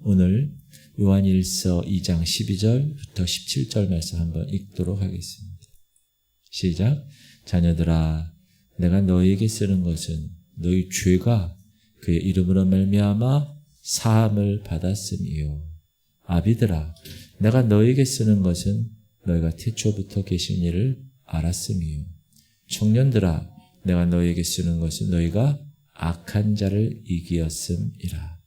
오늘 요한일서 2장 12절부터 17절 말씀 한번 읽도록 하겠습니다. 시작. 자녀들아, 내가 너희에게 쓰는 것은 너희 죄가 그의 이름으로 말미암아 사함을 받았음이요. 아비들아, 내가 너희에게 쓰는 것은 너희가 태초부터 계신 이를 알았음이요. 청년들아, 내가 너희에게 쓰는 것은 너희가 악한 자를 이기었음이라.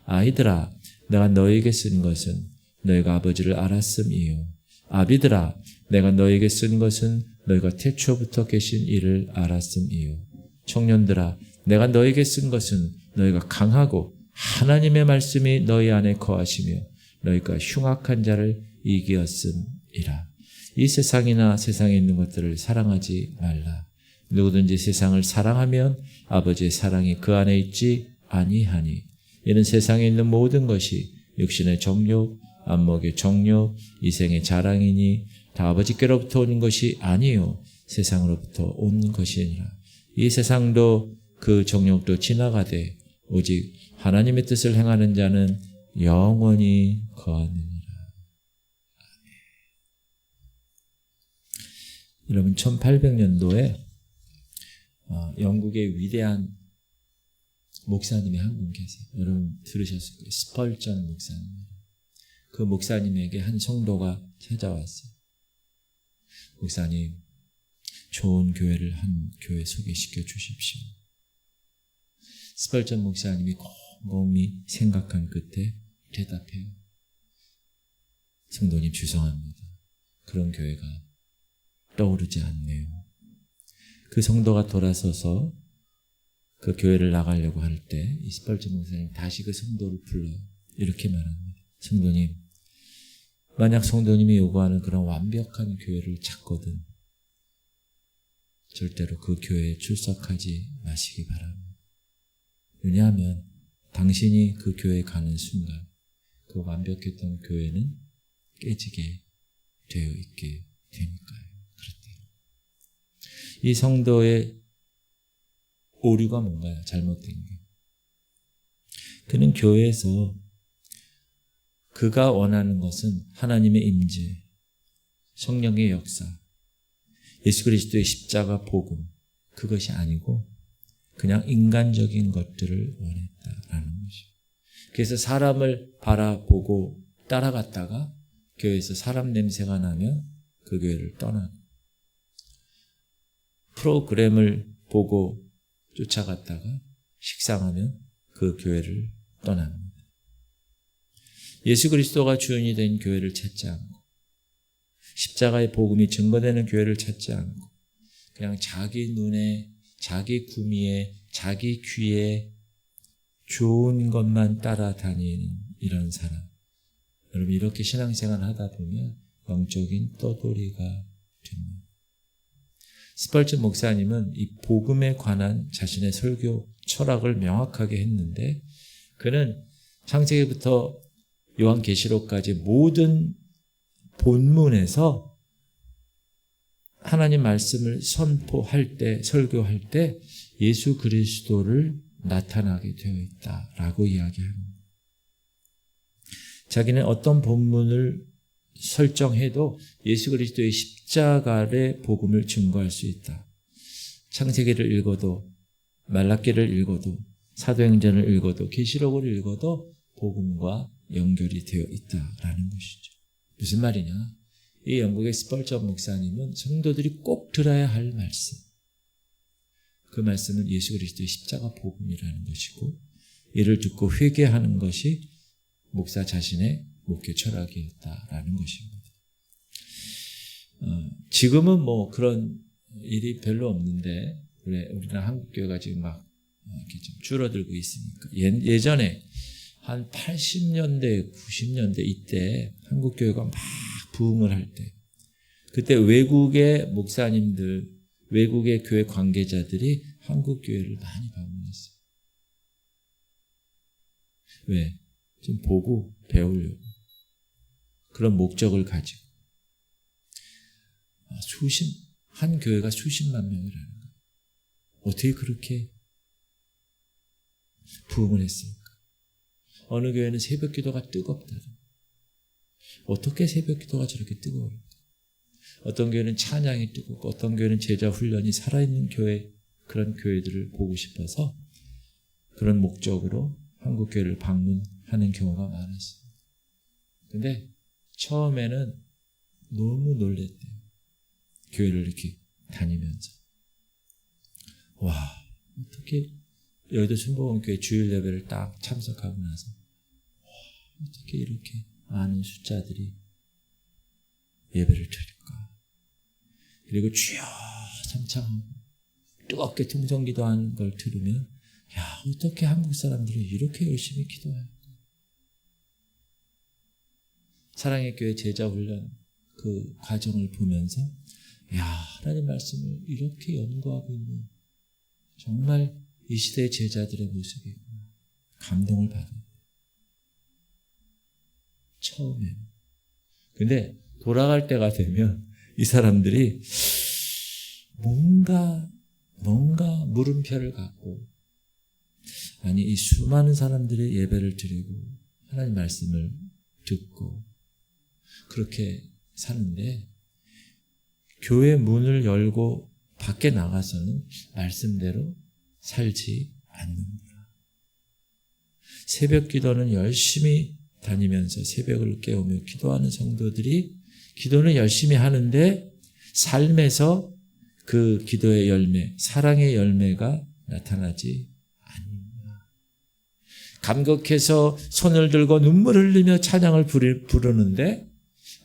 아이들아, 내가 너희에게 쓴 것은 너희가 아버지를 알았음이요. 아비들아, 내가 너희에게 쓴 것은 너희가 태초부터 계신 이를 알았음이요. 청년들아, 내가 너희에게 쓴 것은 너희가 강하고 하나님의 말씀이 너희 안에 거하시며 너희가 흉악한 자를 이기었음이라. 이 세상이나 세상에 있는 것들을 사랑하지 말라. 누구든지 세상을 사랑하면 아버지의 사랑이 그 안에 있지 아니하니 이는 세상에 있는 모든 것이 육신의 정욕, 안목의 정욕, 이생의 자랑이니 다 아버지께로부터 오는 것이 아니요 세상으로부터 온 것이니라. 이 세상도 그 정욕도 지나가되 오직 하나님의 뜻을 행하는 자는 영원히 거하느니라. 여러분 1800년도에 영국의 위대한 목사님이 한 분 계세요. 여러분 들으셨을 거예요. 스펄전 목사님. 그 목사님에게 한 성도가 찾아왔어요. 목사님, 좋은 교회를 한 교회 소개시켜 주십시오. 스펄전 목사님이 곰곰이 생각한 끝에 대답해요. 성도님 죄송합니다. 그런 교회가 떠오르지 않네요. 그 성도가 돌아서서 그 교회를 나가려고 할 때 이 스펄전 목사님 다시 그 성도를 불러요. 이렇게 말합니다. 성도님, 만약 성도님이 요구하는 그런 완벽한 교회를 찾거든 절대로 그 교회에 출석하지 마시기 바랍니다. 왜냐하면 당신이 그 교회에 가는 순간 그 완벽했던 교회는 깨지게 되어 있게 되니까요. 그렇대요. 이 성도의 오류가 뭔가요? 잘못된 게. 그는 교회에서 그가 원하는 것은 하나님의 임재, 성령의 역사, 예수 그리스도의 십자가 복음, 그것이 아니고 그냥 인간적인 것들을 원했다라는 것이죠. 그래서 사람을 바라보고 따라갔다가 교회에서 사람 냄새가 나면 그 교회를 떠나고, 프로그램을 보고 쫓아갔다가 식상하면 그 교회를 떠납니다. 예수 그리스도가 주인이 된 교회를 찾지 않고 십자가의 복음이 증거되는 교회를 찾지 않고 그냥 자기 눈에, 자기 구미에, 자기 귀에 좋은 것만 따라다니는 이런 사람. 여러분 이렇게 신앙생활을 하다 보면 영적인 떠돌이가 됩니다. 스펄전 목사님은 이 복음에 관한 자신의 설교 철학을 명확하게 했는데 그는 창세기부터 요한계시록까지 모든 본문에서 하나님 말씀을 선포할 때, 설교할 때 예수 그리스도를 나타나게 되어 있다라고 이야기합니다. 자기는 어떤 본문을 설정해도 예수 그리스도의 십자가의 복음을 증거할 수 있다. 창세기를 읽어도 말라기를 읽어도 사도행전을 읽어도 계시록을 읽어도 복음과 연결이 되어 있다라는 것이죠. 무슨 말이냐? 이 영국의 스펄전 목사님은 성도들이 꼭 들어야 할 말씀. 그 말씀은 예수 그리스도의 십자가 복음이라는 것이고 이를 듣고 회개하는 것이 목사 자신의 목회 철학이었다라는 것입니다. 지금은 뭐 그런 일이 별로 없는데 우리나라 한국교회가 지금 막 이렇게 좀 줄어들고 있으니까 예전에 한 80년대, 90년대 이때 한국교회가 막 부흥을 할 때 그때 외국의 목사님들, 외국의 교회 관계자들이 한국교회를 많이 방문했어요. 왜? 좀 보고 배우려고. 그런 목적을 가지고. 한 교회가 수십만 명이라는 거예요. 어떻게 그렇게 부흥을 했습니까? 어느 교회는 새벽 기도가 뜨겁다. 어떻게 새벽 기도가 저렇게 뜨거울까? 어떤 교회는 찬양이 뜨겁고 어떤 교회는 제자 훈련이 살아있는 교회, 그런 교회들을 보고 싶어서 그런 목적으로 한국 교회를 방문하는 경우가 많았어요. 근데 처음에는 너무 놀랬대요. 교회를 이렇게 다니면서. 와, 어떻게 여의도 순복음교회 주일 예배를 딱 참석하고 나서 어떻게 이렇게 많은 숫자들이 예배를 드릴까? 그리고 주여 삼창하고 뜨겁게 통성기도하는 걸 들으면 야, 어떻게 한국 사람들이 이렇게 열심히 기도할까? 사랑의 교회 제자훈련 그 과정을 보면서 야, 하나님 말씀을 이렇게 연구하고 있는 정말 이 시대의 제자들의 모습이구나. 감동을 받아요. 처음에는. 근데 돌아갈 때가 되면 이 사람들이 뭔가 물음표를 갖고 아니 이 수많은 사람들의 예배를 드리고 하나님 말씀을 듣고 그렇게 사는데 교회 문을 열고 밖에 나가서는 말씀대로 살지 않는구나. 새벽 기도는 열심히 다니면서 새벽을 깨우며 기도하는 성도들이 기도는 열심히 하는데 삶에서 그 기도의 열매, 사랑의 열매가 나타나지 않는구나. 감격해서 손을 들고 눈물을 흘리며 찬양을 부르는데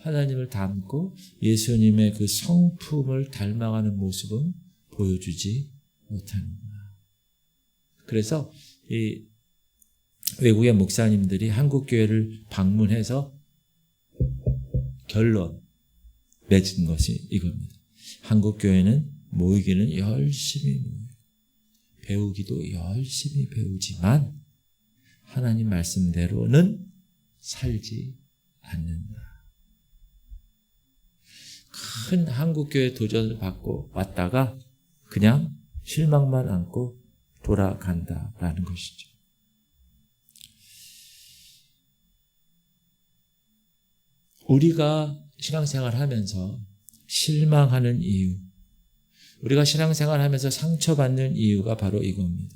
하나님을 닮고 예수님의 그 성품을 닮아가는 모습은 보여주지 못하는구나. 그래서 이 외국의 목사님들이 한국 교회를 방문해서 결론 맺은 것이 이겁니다. 한국 교회는 모이기는 열심히 모여요. 배우기도 열심히 배우지만 하나님 말씀대로는 살지 않는다. 큰 한국교회 도전을 받고 왔다가 그냥 실망만 안고 돌아간다라는 것이죠. 우리가 신앙생활 하면서 실망하는 이유, 우리가 신앙생활 하면서 상처받는 이유가 바로 이겁니다.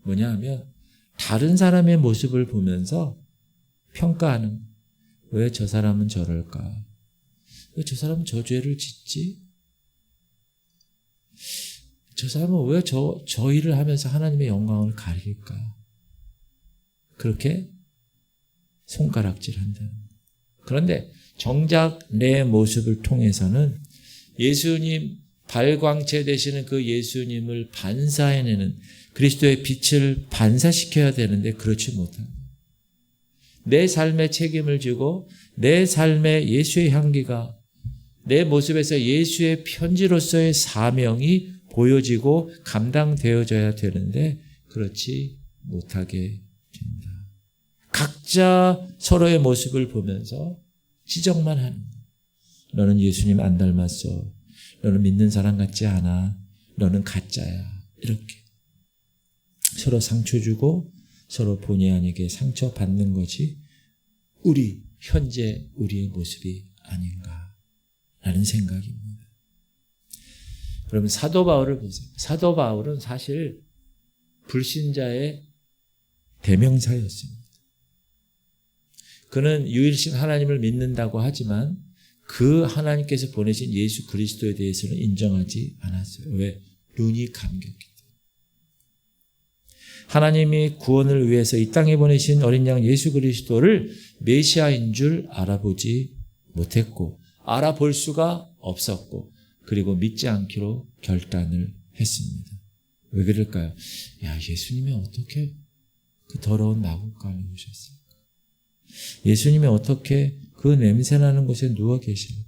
뭐냐 하면 다른 사람의 모습을 보면서 평가하는, 왜 저 사람은 저럴까? 왜 저 사람은 저 죄를 짓지? 저 사람은 왜 저 일을 하면서 하나님의 영광을 가릴까? 그렇게 손가락질 한다는 거예요. 그런데 정작 내 모습을 통해서는 예수님, 발광체 되시는 그 예수님을 반사해내는 그리스도의 빛을 반사시켜야 되는데 그렇지 못합니다. 내 삶에 책임을 지고 내 삶에 예수의 향기가 내 모습에서 예수의 편지로서의 사명이 보여지고 감당되어져야 되는데 그렇지 못하게 된다. 각자 서로의 모습을 보면서 지적만 하는 거예요. 너는 예수님 안 닮았어. 너는 믿는 사람 같지 않아. 너는 가짜야. 이렇게 서로 상처 주고 서로 본의 아니게 상처받는 것이 현재 우리의 모습이 아닌가라는 생각입니다. 여러분 사도 바울을 보세요. 사도 바울은 사실 불신자의 대명사였습니다. 그는 유일신 하나님을 믿는다고 하지만 그 하나님께서 보내신 예수 그리스도에 대해서는 인정하지 않았어요. 왜? 눈이 감겼기 때문에. 하나님이 구원을 위해서 이 땅에 보내신 어린 양 예수 그리스도를 메시아인 줄 알아보지 못했고 알아볼 수가 없었고 그리고 믿지 않기로 결단을 했습니다. 왜 그럴까요? 야, 예수님이 어떻게 그 더러운 마구간에 오셨을까? 예수님이 어떻게 그 냄새나는 곳에 누워 계실까?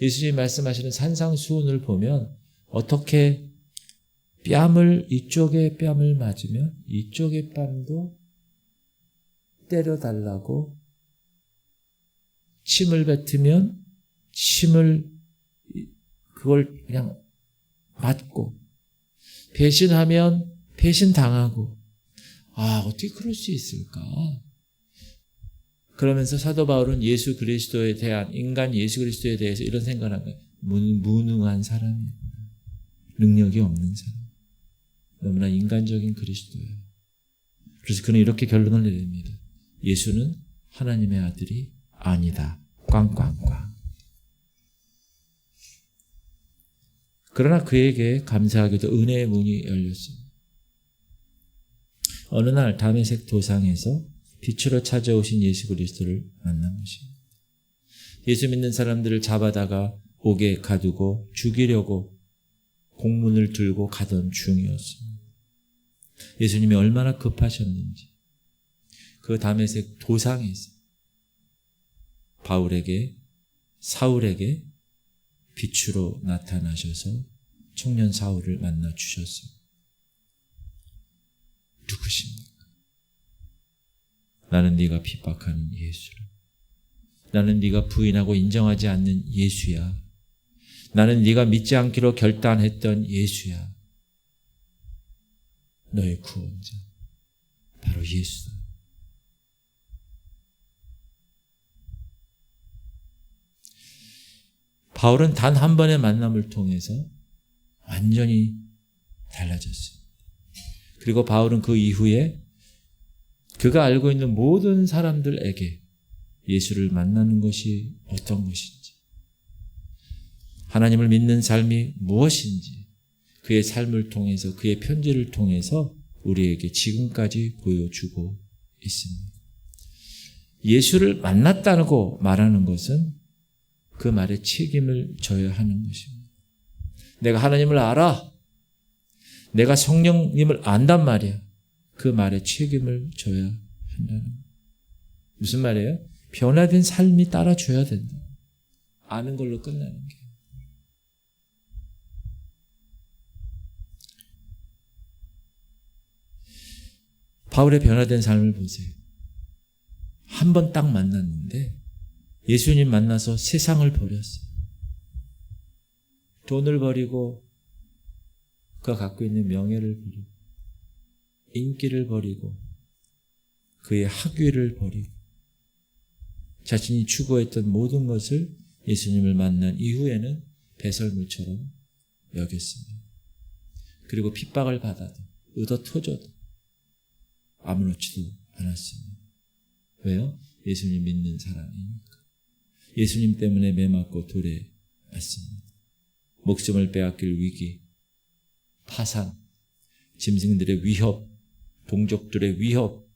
예수님이 말씀하시는 산상수훈을 보면 어떻게 이쪽에 뺨을 맞으면 이쪽의 뺨도 때려달라고 침을 뱉으면 그걸 그냥 맞고 배신하면 배신당하고 어떻게 그럴 수 있을까? 그러면서 사도 바울은 예수 그리스도에 대한, 인간 예수 그리스도에 대해서 이런 생각을 한 거예요. 무능한 사람이구나. 능력이 없는 사람. 너무나 인간적인 그리스도예요. 그래서 그는 이렇게 결론을 내립니다. 예수는 하나님의 아들이 아니다. 꽝꽝꽝. 그러나 그에게 감사하게도 은혜의 문이 열렸습니다. 어느 날 다메섹 도상에서 빛으로 찾아오신 예수 그리스도를 만난 것입니다. 예수 믿는 사람들을 잡아다가 옥에 가두고 죽이려고 공문을 들고 가던 중이었습니다. 예수님이 얼마나 급하셨는지 그 다메섹 도상에서 사울에게 빛으로 나타나셔서 청년 사울을 만나 주셨습니다. 누구십니까? 나는 네가 핍박하는 예수를. 나는 네가 부인하고 인정하지 않는 예수야. 나는 네가 믿지 않기로 결단했던 예수야. 너의 구원자. 바로 예수다. 바울은 단 한 번의 만남을 통해서 완전히 달라졌습니다. 그리고 바울은 그 이후에 그가 알고 있는 모든 사람들에게 예수를 만나는 것이 어떤 것인지, 하나님을 믿는 삶이 무엇인지 그의 삶을 통해서, 그의 편지를 통해서 우리에게 지금까지 보여주고 있습니다. 예수를 만났다고 말하는 것은 그 말에 책임을 져야 하는 것입니다. 내가 하나님을 알아. 내가 성령님을 안단 말이야. 그 말에 책임을 져야 한다는 거예요. 무슨 말이에요? 변화된 삶이 따라줘야 된다. 아는 걸로 끝나는 게. 바울의 변화된 삶을 보세요. 한 번 딱 만났는데 예수님 만나서 세상을 버렸어요. 돈을 버리고 그가 갖고 있는 명예를 버리고 인기를 버리고 그의 학위를 버리고 자신이 추구했던 모든 것을 예수님을 만난 이후에는 배설물처럼 여겼습니다. 그리고 핍박을 받아도 얻어 터져도 아무렇지도 않았습니다. 왜요? 예수님 믿는 사람이니까. 예수님 때문에 매맞고 돌에 맞습니다. 목숨을 빼앗길 위기, 파산, 짐승들의 위협, 동족들의 위협,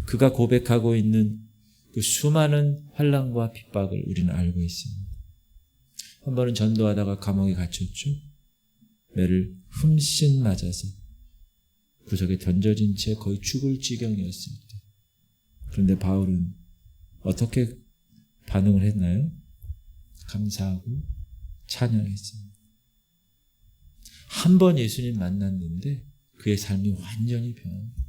그가 고백하고 있는 그 수많은 환난과 핍박을 우리는 알고 있습니다. 한 번은 전도하다가 감옥에 갇혔죠. 매를 흠씬 맞아서 구석에 던져진 채 거의 죽을 지경이었을 때, 그런데 바울은 어떻게 반응을 했나요? 감사하고 찬양했습니다. 한 번 예수님 만났는데 그의 삶이 완전히 변합니다.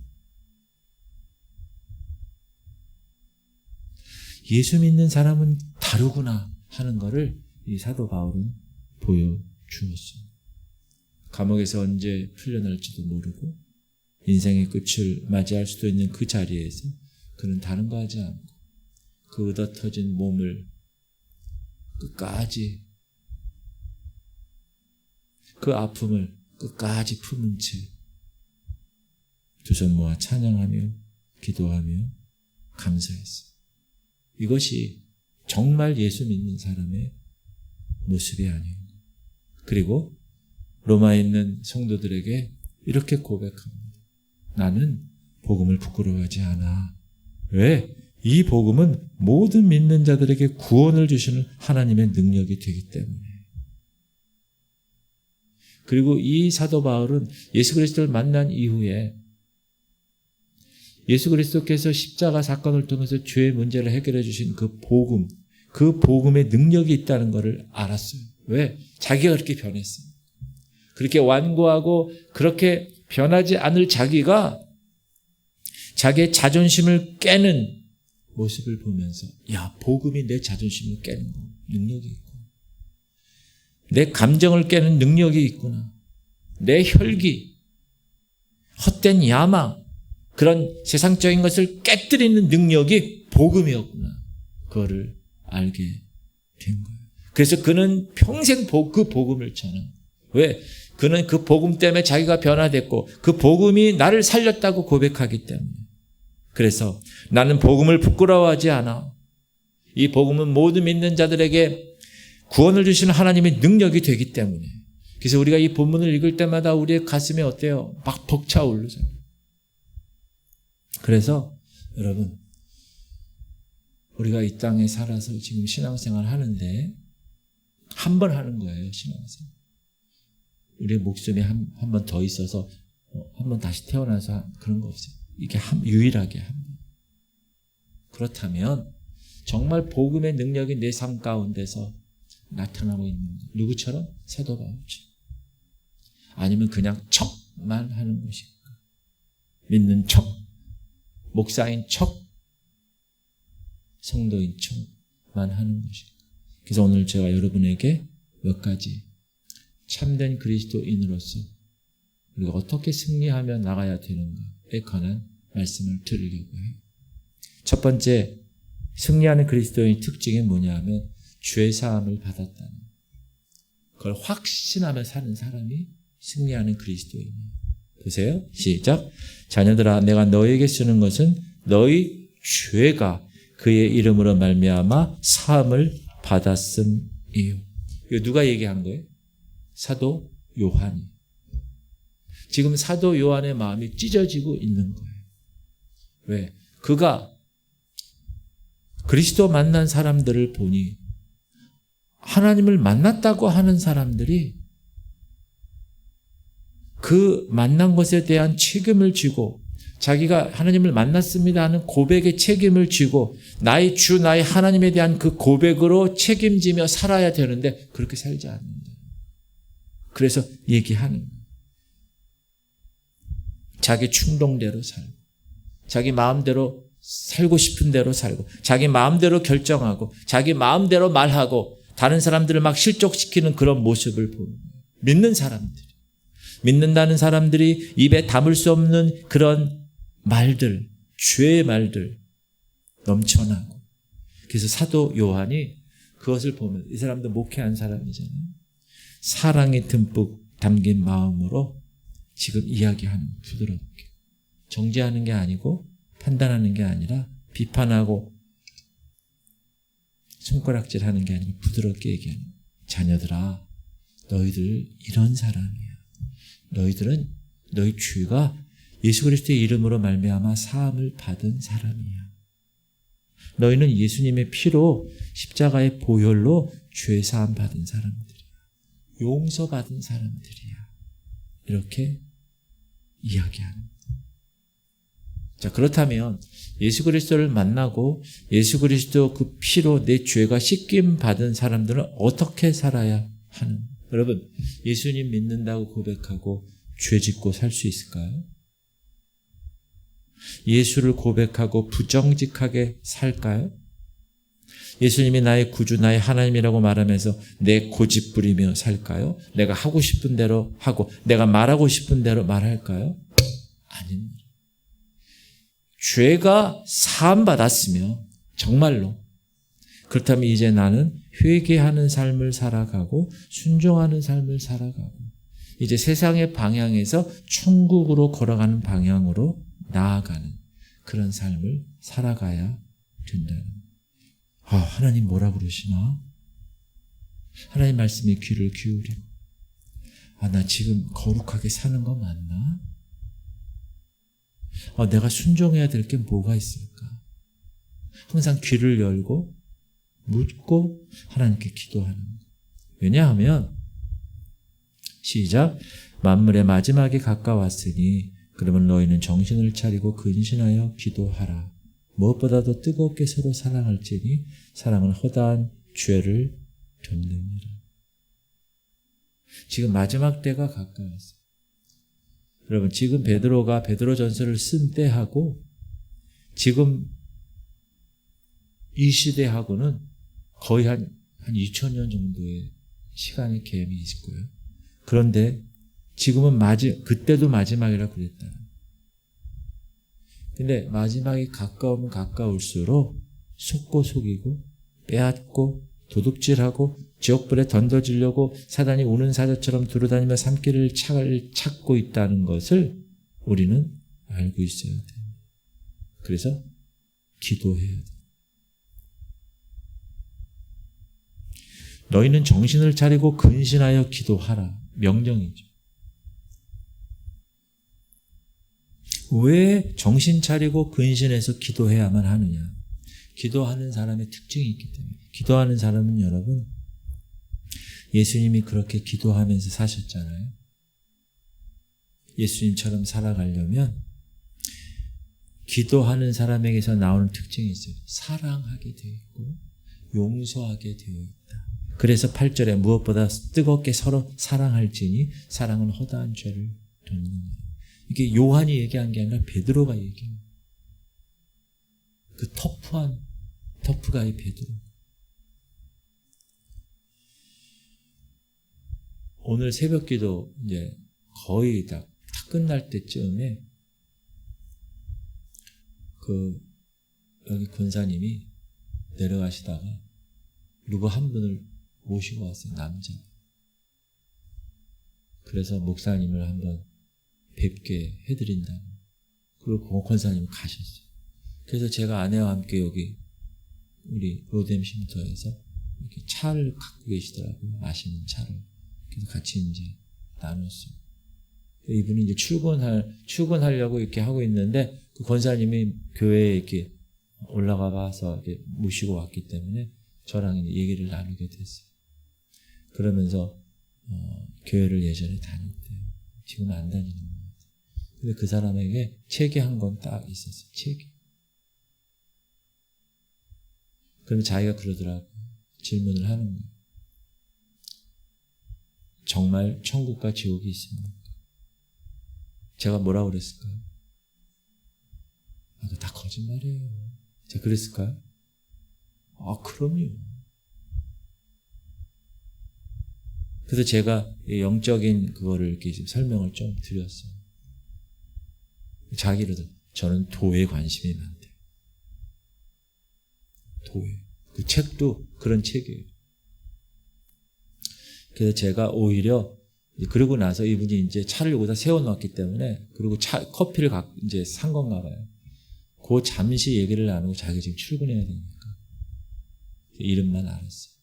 예수 믿는 사람은 다르구나 하는 것을 이 사도 바울은 보여주었습니다. 감옥에서 언제 풀려날지도 모르고 인생의 끝을 맞이할 수도 있는 그 자리에서 그는 다른 거 하지 않고 그 얻어터진 몸을 끝까지, 그 아픔을 끝까지 품은 채 두 손 모아 찬양하며 기도하며 감사했어요. 이것이 정말 예수 믿는 사람의 모습이 아닌가. 그리고 로마에 있는 성도들에게 이렇게 고백합니다. 나는 복음을 부끄러워하지 않아. 왜? 이 복음은 모든 믿는 자들에게 구원을 주시는 하나님의 능력이 되기 때문에. 그리고 이 사도 바울은 예수 그리스도를 만난 이후에 예수 그리스도께서 십자가 사건을 통해서 죄의 문제를 해결해 주신 그 복음, 그 복음의 능력이 있다는 것을 알았어요. 왜? 자기가 그렇게 변했어요. 그렇게 완고하고 그렇게 변하지 않을 자기가 자기의 자존심을 깨는 모습을 보면서, 야, 복음이 내 자존심을 깨는 능력이 있구나. 내 감정을 깨는 능력이 있구나. 내 혈기, 헛된 야망, 그런 세상적인 것을 깨뜨리는 능력이 복음이었구나. 그거를 알게 된 거예요. 그래서 그는 평생 그 복음을 전한. 왜? 그는 그 복음 때문에 자기가 변화됐고 그 복음이 나를 살렸다고 고백하기 때문에. 그래서 나는 복음을 부끄러워하지 않아. 이 복음은 모든 믿는 자들에게 구원을 주시는 하나님의 능력이 되기 때문에. 그래서 우리가 이 본문을 읽을 때마다 우리의 가슴이 어때요? 막 벅차오르잖아요. 그래서 여러분, 우리가 이 땅에 살아서 지금 신앙생활 하는데 한 번 하는 거예요, 신앙생활. 우리의 목숨이 한 번 더 있어서 한 번 다시 태어나서 그런 거 없어요. 이게 유일하게 한 번. 그렇다면 정말 복음의 능력이 내 삶 가운데서 나타나고 있는 거. 누구처럼? 사도 바울처럼. 아니면 그냥 척만 하는 것일까? 믿는 척, 목사인 척, 성도인 척만 하는 것일까? 그래서 오늘 제가 여러분에게 몇 가지 참된 그리스도인으로서 우리가 어떻게 승리하며 나가야 되는가에 관한 말씀을 드리려고 해요. 첫 번째, 승리하는 그리스도인의 특징이 뭐냐면 죄사함을 받았다는 그걸 확신하며 사는 사람이 승리하는 그리스도인이에요. 보세요. 시작. 자녀들아, 내가 너에게 쓰는 것은 너희 죄가 그의 이름으로 말미암아 사함을 받았음이요. 이거 누가 얘기한 거예요? 사도 요한이. 지금 사도 요한의 마음이 찢어지고 있는 거예요. 왜? 그가 그리스도 만난 사람들을 보니 하나님을 만났다고 하는 사람들이 그 만난 것에 대한 책임을 지고 자기가 하나님을 만났습니다 하는 고백의 책임을 지고 나의 주 나의 하나님에 대한 그 고백으로 책임지며 살아야 되는데 그렇게 살지 않는다. 그래서 얘기하는 거예요. 자기 충동대로 살고 자기 마음대로 살고 싶은 대로 살고 자기 마음대로 결정하고 자기 마음대로 말하고 다른 사람들을 막 실족시키는 그런 모습을 보는 거예요. 믿는 사람들이. 믿는다는 사람들이 입에 담을 수 없는 그런 말들, 죄의 말들 넘쳐나고. 그래서 사도 요한이 그것을 보면 이 사람도 목회한 사람이잖아요. 사랑이 듬뿍 담긴 마음으로 지금 이야기하는 부드럽게. 정죄하는 게 아니고 판단하는 게 아니라 비판하고 손가락질하는 게 아니고 부드럽게 얘기하는 자녀들아, 너희들 이런 사람이야. 너희들은 너희 죄가 예수 그리스도의 이름으로 말미암아 사함을 받은 사람이야. 너희는 예수님의 피로 십자가의 보혈로 죄 사함 받은 사람들이야. 용서받은 사람들이야. 이렇게 이야기하는 거예요. 자, 그렇다면 예수 그리스도를 만나고 예수 그리스도 그 피로 내 죄가 씻김 받은 사람들은 어떻게 살아야 하는 거예요? 여러분, 예수님 믿는다고 고백하고 죄 짓고 살 수 있을까요? 예수를 고백하고 부정직하게 살까요? 예수님이 나의 구주, 나의 하나님이라고 말하면서 내 고집 부리며 살까요? 내가 하고 싶은 대로 하고 내가 말하고 싶은 대로 말할까요? 아닙니다. 죄가 사함받았으며 정말로 그렇다면 이제 나는 회개하는 삶을 살아가고 순종하는 삶을 살아가고 이제 세상의 방향에서 천국으로 걸어가는 방향으로 나아가는 그런 삶을 살아가야 된다는 거예요. 하나님 뭐라 그러시나? 하나님 말씀에 귀를 기울이고 나 지금 거룩하게 사는 거 맞나? 내가 순종해야 될 게 뭐가 있을까? 항상 귀를 열고 묻고 하나님께 기도하는 거예요. 왜냐하면 시작. 만물의 마지막이 가까웠으니 그러면 너희는 정신을 차리고 근신하여 기도하라. 무엇보다도 뜨겁게 서로 사랑할지니 사랑은 허다한 죄를 덮느니라. 지금 마지막 때가 가까웠어요. 여러분, 지금 베드로가 베드로전서를 쓴 때하고 지금 이 시대하고는 거의 한 2000년 정도의 시간의 갭이 있을 거예요. 그런데 지금은 그때도 마지막이라고 그랬다. 근데 마지막에 가까우면 가까울수록 속고 속이고 빼앗고 도둑질하고 지옥불에 던져주려고 사단이 우는 사자처럼 두루다니며 산길을 찾고 있다는 것을 우리는 알고 있어야 돼요. 그래서 기도해야 돼요. 너희는 정신을 차리고 근신하여 기도하라. 명령이죠. 왜 정신 차리고 근신해서 기도해야만 하느냐? 기도하는 사람의 특징이 있기 때문에. 기도하는 사람은 여러분, 예수님이 그렇게 기도하면서 사셨잖아요. 예수님처럼 살아가려면 기도하는 사람에게서 나오는 특징이 있어요. 사랑하게 되어 있고 용서하게 되어 있다. 그래서 8절에 무엇보다 뜨겁게 서로 사랑할지니 사랑은 허다한 죄를 돕느니라. 이게 요한이 얘기한 게 아니라 베드로가 얘기해요. 그 터프가이 베드로. 오늘 새벽기도 이제 거의 다 끝날 때쯤에 여기 권사님이 내려가시다가 누구 한 분을 모시고 왔어요. 남자. 그래서 목사님을 한번 뵙게 해드린다. 그리고 권사님 가셨어요. 그래서 제가 아내와 함께 여기 우리 로뎀 쉼터에서 이렇게 차를 갖고 계시더라고요. 마시는 차를. 그래서 같이 이제 나눴어요. 이분이 이제 출근하려고 이렇게 하고 있는데 그 권사님이 교회에 이렇게 올라가 봐서 이렇게 모시고 왔기 때문에 저랑 이제 얘기를 나누게 됐어요. 그러면서 교회를 예전에 다녔대요. 지금은 안 다니는 것 같아요. 근데 그 사람에게 책이 한 권 딱 있었어요. 책이. 그러면 자기가 그러더라고요. 질문을 하는 거예요. 정말 천국과 지옥이 있습니까? 제가 뭐라고 그랬을까요? 그거 다 거짓말이에요. 제가 그랬을까요? 그럼요. 그래서 제가 영적인 그거를 이렇게 설명을 좀 드렸어요. 자기로도 저는 도에 관심이 많대요. 도에. 그 책도 그런 책이에요. 그래서 제가 오히려 그러고 나서 이분이 이제 차를 여기다 세워놨기 때문에 그리고 커피를 이제 산 건가 봐요. 그 잠시 얘기를 나누고 자기 지금 출근해야 되니까 이름만 알았어요.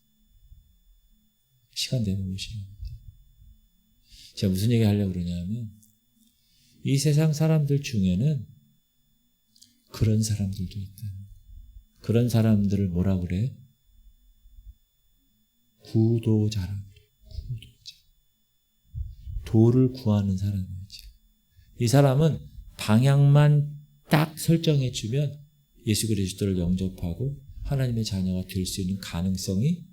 시간 되면 오시라고. 제가 무슨 얘기 하려고 그러냐면 이 세상 사람들 중에는 그런 사람들도 있다. 그런 사람들을 뭐라 그래? 구도자라고 그래요. 구도자. 도를 구하는 사람이지. 이 사람은 방향만 딱 설정해 주면 예수 그리스도를 영접하고 하나님의 자녀가 될 수 있는 가능성이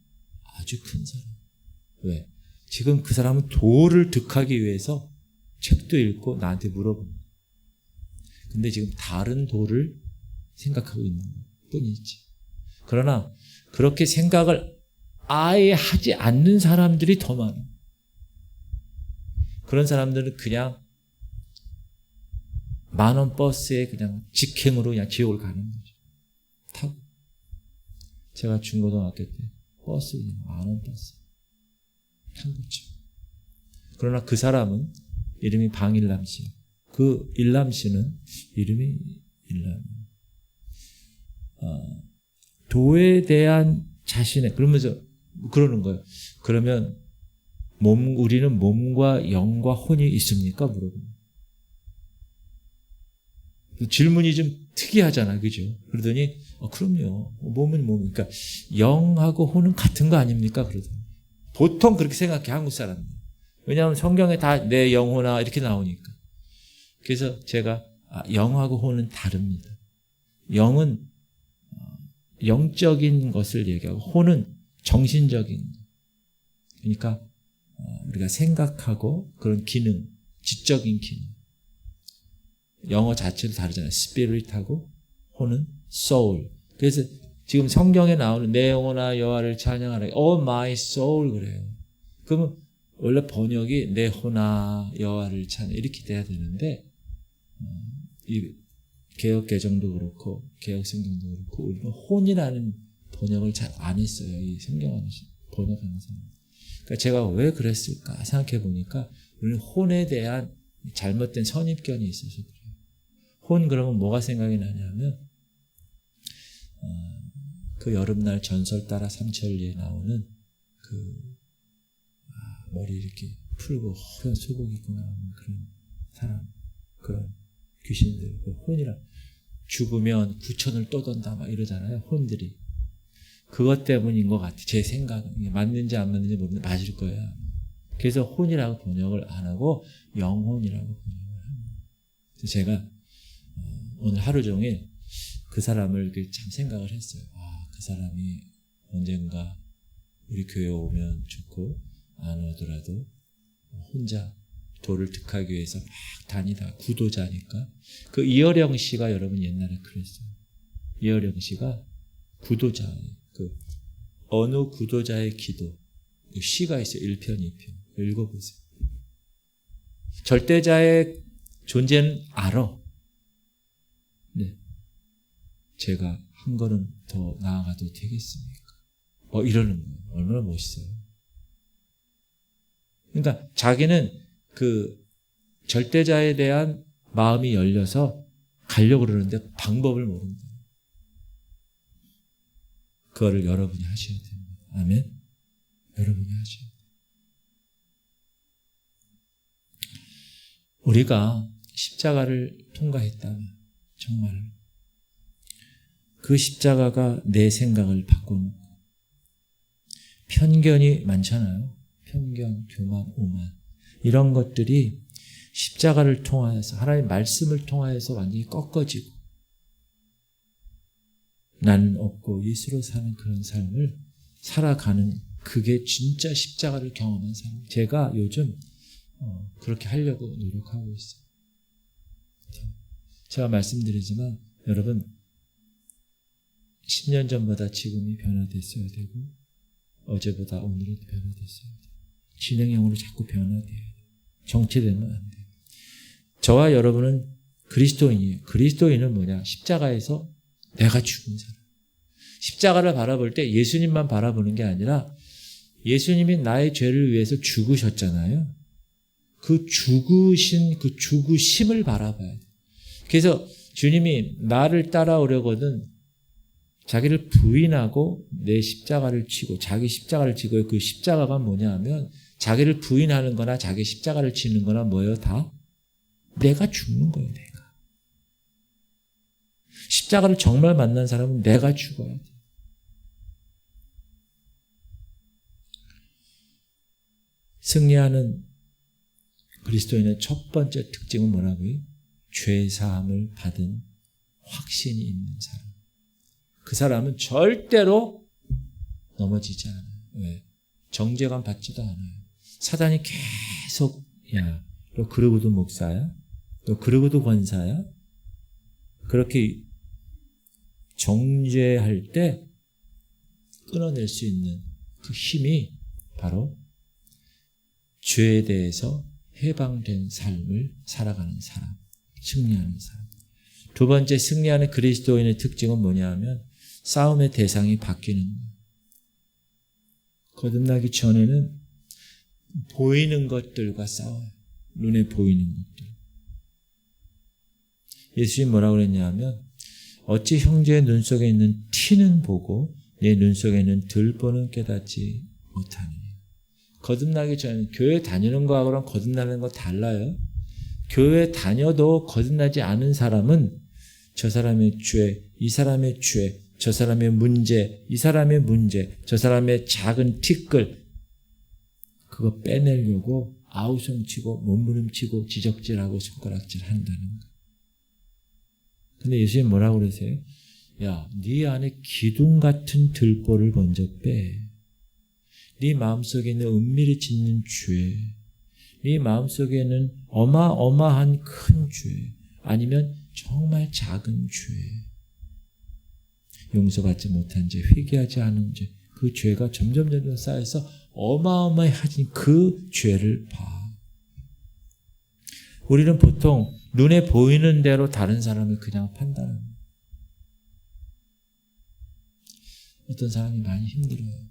아주 큰 사람. 왜? 지금 그 사람은 도를 득하기 위해서 책도 읽고 나한테 물어봅니다. 근데 지금 다른 도를 생각하고 있는 뿐이지. 그러나 그렇게 생각을 아예 하지 않는 사람들이 더 많아. 그런 사람들은 그냥 10,000원 버스에 그냥 직행으로 그냥 지옥을 가는 거죠. 타고. 제가 중고등학교 때 버스 10,000원 버스 탄 거죠. 그러나 그 사람은 이름이 방일남 씨. 그 일남 씨는 이름이 일남. 도에 대한 자신의 그러면서 그러는 거예요. 그러면 우리는 몸과 영과 혼이 있습니까? 물어봅니다. 질문이 좀 특이하잖아, 그죠? 그러더니 그럼요. 몸은 몸이니까 영하고 혼은 같은 거 아닙니까? 그러더니 보통 그렇게 생각해 한국 사람들. 왜냐하면 성경에 다 내 영혼아 이렇게 나오니까. 그래서 제가 영하고 혼은 다릅니다. 영은 영적인 것을 얘기하고 혼은 정신적인. 그러니까 우리가 생각하고 그런 기능, 지적인 기능. 영어 자체도 다르잖아요. 스피릿하고 혼은 soul. 그래서 지금 성경에 나오는 내 영혼아 여호와를 찬양하라. Oh my soul 그래요. 그러면 원래 번역이 내 혼아 여호와를 찬양 이렇게 돼야 되는데 이 개역 개정도 그렇고 개역 성경도 그렇고 우리는 혼이라는 번역을 잘 안 했어요. 이 성경을 번역하는 사람. 그러니까 제가 왜 그랬을까 생각해 보니까 우리는 혼에 대한 잘못된 선입견이 있어서 그래요. 혼 그러면 뭐가 생각이 나냐면 그 여름날 전설 따라 삼천리에 나오는 그 머리 이렇게 풀고 허연 소복 입고 나오는 그런 사람, 그런 귀신들, 그 혼이라 죽으면 구천을 떠돈다 막 이러잖아요. 혼들이. 그것 때문인 것 같아. 제 생각은. 맞는지 안 맞는지 모르는데 맞을 거야. 그래서 혼이라고 번역을 안 하고 영혼이라고 번역을 합니다. 그래서 제가 오늘 하루 종일 그 사람을 참 생각을 했어요. 그 사람이 언젠가 우리 교회 오면 좋고 안 오더라도 혼자 도를 득하기 위해서 막 다니다 구도자니까. 그 이어령 씨가 여러분 옛날에 그랬어요. 이어령 씨가 구도자예요. 그 어느 구도자의 기도 그 시가 있어요. 1편, 2편 읽어보세요. 절대자의 존재는 알아. 네. 제가 한 걸음 더 나아가도 되겠습니까? 이러는 거예요. 얼마나 멋있어요. 그러니까 자기는 그 절대자에 대한 마음이 열려서 가려고 그러는데 방법을 모른다. 그거를 여러분이 하셔야 됩니다. 아멘? 여러분이 하셔야 돼요. 우리가 십자가를 통과했다면 정말 그 십자가가 내 생각을 바꿔놓고 편견이 많잖아요. 편견, 교만, 오만 이런 것들이 십자가를 통하여서 하나님의 말씀을 통하여서 완전히 꺾어지고 나는 없고 예수로 사는 그런 삶을 살아가는 그게 진짜 십자가를 경험한 사람. 제가 요즘 그렇게 하려고 노력하고 있어요. 제가 말씀드리지만 여러분 10년 전보다 지금이 변화됐어야 되고 어제보다 오늘은 변화됐어야 돼요. 진행형으로 자꾸 변화돼야 돼요. 정체되면 안 돼요. 저와 여러분은 그리스도인이에요. 그리스도인은 뭐냐? 십자가에서 내가 죽은 사람. 십자가를 바라볼 때 예수님만 바라보는 게 아니라 예수님이 나의 죄를 위해서 죽으셨잖아요. 그 죽으신 그 죽으심을 바라봐야 돼요. 그래서 주님이 나를 따라오려거든 자기를 부인하고 내 십자가를 지고 자기 십자가를 지고 그 십자가가 뭐냐 하면 자기를 부인하는 거나 자기 십자가를 지는 거나 뭐예요? 다 내가 죽는 거예요. 내가. 십자가를 정말 만난 사람은 내가 죽어야 돼. 승리하는 그리스도인의 첫 번째 특징은 뭐라고요? 죄사함을 받은 확신이 있는 사람. 그 사람은 절대로 넘어지지 않아요. 왜? 정죄감 받지도 않아요. 사단이 계속 야, 너 그러고도 목사야? 너 그러고도 권사야? 그렇게 정죄할 때 끊어낼 수 있는 그 힘이 바로 죄에 대해서 해방된 삶을 살아가는 사람, 승리하는 사람. 두 번째 승리하는 그리스도인의 특징은 뭐냐 하면 싸움의 대상이 바뀌는 거예요. 거듭나기 전에는 보이는 것들과 싸워요. 눈에 보이는 것들. 예수님이 뭐라고 그랬냐면 어찌 형제의 눈 속에 있는 티는 보고 내 눈 속에 있는 들보는 깨닫지 못하느냐. 거듭나기 전에 교회 다니는 거하고는 거듭나는 거 달라요. 교회 다녀도 거듭나지 않은 사람은 저 사람의 죄, 이 사람의 죄, 저 사람의 문제, 이 사람의 문제, 저 사람의 작은 티끌 그거 빼내려고 아우성치고 몸부림치고 지적질하고 손가락질한다는 거. 근데 예수님 뭐라고 그러세요? 야, 네 안에 기둥 같은 들보를 먼저 빼. 네 마음속에 있는 은밀히 짓는 죄, 네 마음속에는 어마어마한 큰 죄, 아니면 정말 작은 죄, 용서받지 못한 죄, 회개하지 않은 죄, 그 죄가 점점 쌓여서 어마어마해진 그 죄를 봐. 우리는 보통 눈에 보이는 대로 다른 사람을 그냥 판단합니다. 어떤 사람이 많이 힘들어요.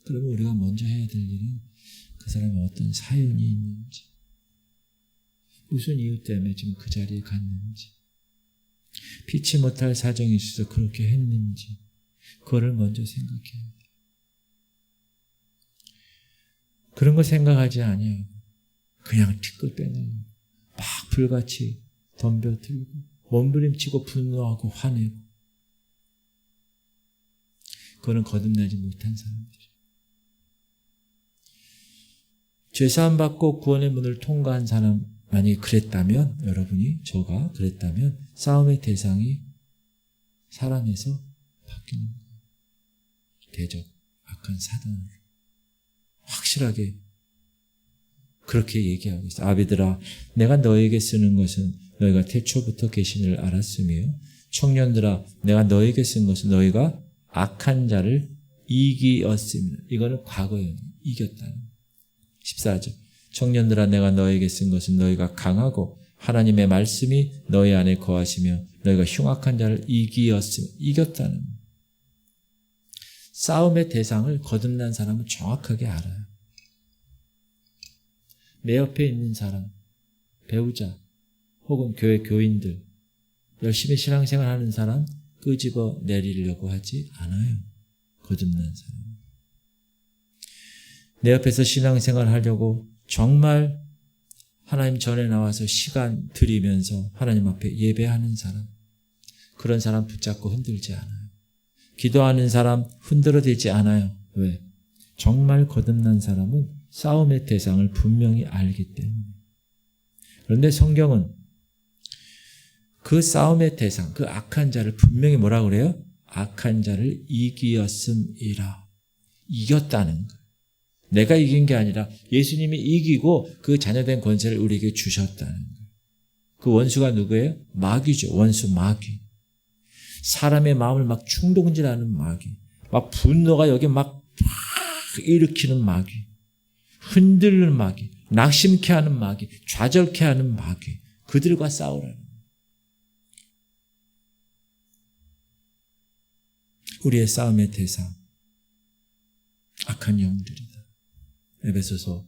그러면 우리가 먼저 해야 될 일은 그 사람이 어떤 사연이 있는지, 무슨 이유 때문에 지금 그 자리에 갔는지, 피치 못할 사정이 있어서 그렇게 했는지, 그거를 먼저 생각해야 돼요. 그런 거 생각하지 아니하고 그냥 티끌 빼내고 막 불같이 덤벼들고 몸부림치고 분노하고 화내고, 그거는 거듭나지 못한 사람들이에요. 죄사함 받고 구원의 문을 통과한 사람, 만약에 그랬다면, 여러분이 저가 그랬다면 싸움의 대상이 사람에서 바뀌는 거예요. 대적, 악한 사단으로. 확실하게 그렇게 얘기하고 있어요. 아비들아, 내가 너에게 쓰는 것은 너희가 태초부터 계신 줄 알았으며, 청년들아, 내가 너에게 쓴 것은 너희가 악한 자를 이기었습니다. 이거는 과거예요. 이겼다는. 14절. 청년들아, 내가 너에게 쓴 것은 너희가 강하고 하나님의 말씀이 너희 안에 거하시며 너희가 흉악한 자를 이기었으며, 이겼다는. 싸움의 대상을 거듭난 사람은 정확하게 알아요. 내 옆에 있는 사람, 배우자, 혹은 교회 교인들, 열심히 신앙생활하는 사람 끄집어 내리려고 하지 않아요. 거듭난 사람. 내 옆에서 신앙생활 하려고 정말 하나님 전에 나와서 시간 들이면서 하나님 앞에 예배하는 사람, 그런 사람 붙잡고 흔들지 않아요. 기도하는 사람 흔들어대지 않아요. 왜? 정말 거듭난 사람은 싸움의 대상을 분명히 알기 때문에. 그런데 성경은 그 싸움의 대상, 그 악한 자를 분명히 뭐라 그래요? 악한 자를 이기었음이라. 이겼다는 거예요. 내가 이긴 게 아니라 예수님이 이기고 그 자녀된 권세를 우리에게 주셨다는 거예요. 그 원수가 누구예요? 마귀죠. 원수 마귀. 사람의 마음을 막 충동질하는 마귀. 막 분노가 여기 막 일으키는 마귀. 흔들는 마귀. 낙심케 하는 마귀. 좌절케 하는 마귀. 그들과 싸우라는 거예요. 우리의 싸움의 대상, 악한 영들이다. 에베소서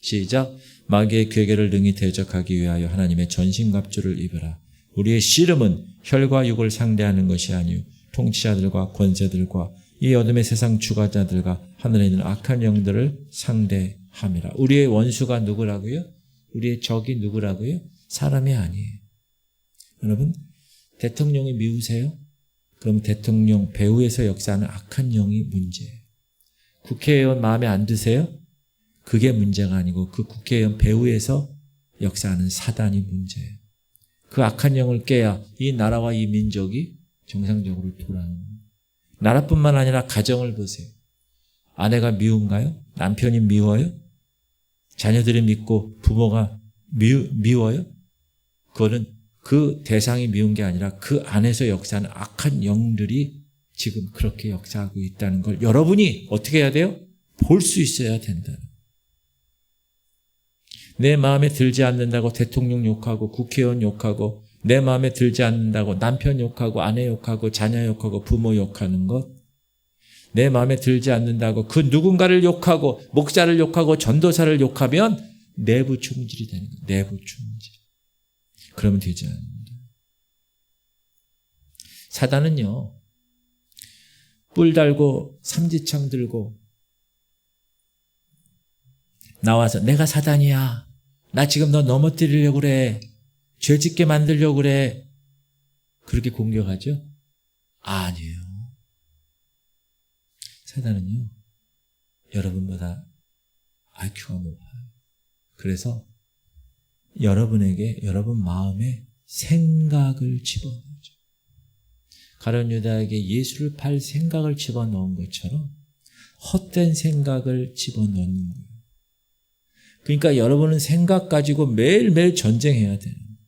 시작. 마귀의 괴계를 능히 대적하기 위하여 하나님의 전신갑주를 입으라. 우리의 씨름은 혈과 육을 상대하는 것이 아니요 통치자들과 권세들과 이 어둠의 세상 주관자들과 하늘에 있는 악한 영들을 상대함이라. 우리의 원수가 누구라고요? 우리의 적이 누구라고요? 사람이 아니에요. 여러분, 대통령이 미우세요? 그럼 대통령 배후에서 역사하는 악한 영이 문제예요. 국회의원 마음에 안 드세요? 그게 문제가 아니고 그 국회의원 배후에서 역사하는 사단이 문제예요. 그 악한 영을 깨야 이 나라와 이 민족이 정상적으로 돌아가는 거예요. 나라뿐만 아니라 가정을 보세요. 아내가 미운가요? 남편이 미워요? 자녀들이 밉고 부모가 미워요? 그거는 그 대상이 미운 게 아니라 그 안에서 역사하는 악한 영들이 지금 그렇게 역사하고 있다는 걸 여러분이 어떻게 해야 돼요? 볼 수 있어야 된다는 거예요. 내 마음에 들지 않는다고 대통령 욕하고 국회의원 욕하고, 내 마음에 들지 않는다고 남편 욕하고 아내 욕하고 자녀 욕하고 부모 욕하는 것, 내 마음에 들지 않는다고 그 누군가를 욕하고 목사를 욕하고 전도사를 욕하면 내부 총질이 되는 거예요. 내부 총질. 그러면 되지 않는다. 사단은요, 뿔 달고 삼지창 들고 나와서 내가 사단이야. 나 지금 너 넘어뜨리려고 그래. 죄 짓게 만들려고 그래. 그렇게 공격하죠? 아니에요. 사단은요, 여러분보다 IQ가 높아요. 그래서 여러분에게, 여러분 마음에 생각을 집어넣죠. 가룟 유다에게 예수를 팔 생각을 집어넣은 것처럼 헛된 생각을 집어넣는 거예요. 그러니까 여러분은 생각 가지고 매일매일 전쟁해야 되는 거예요.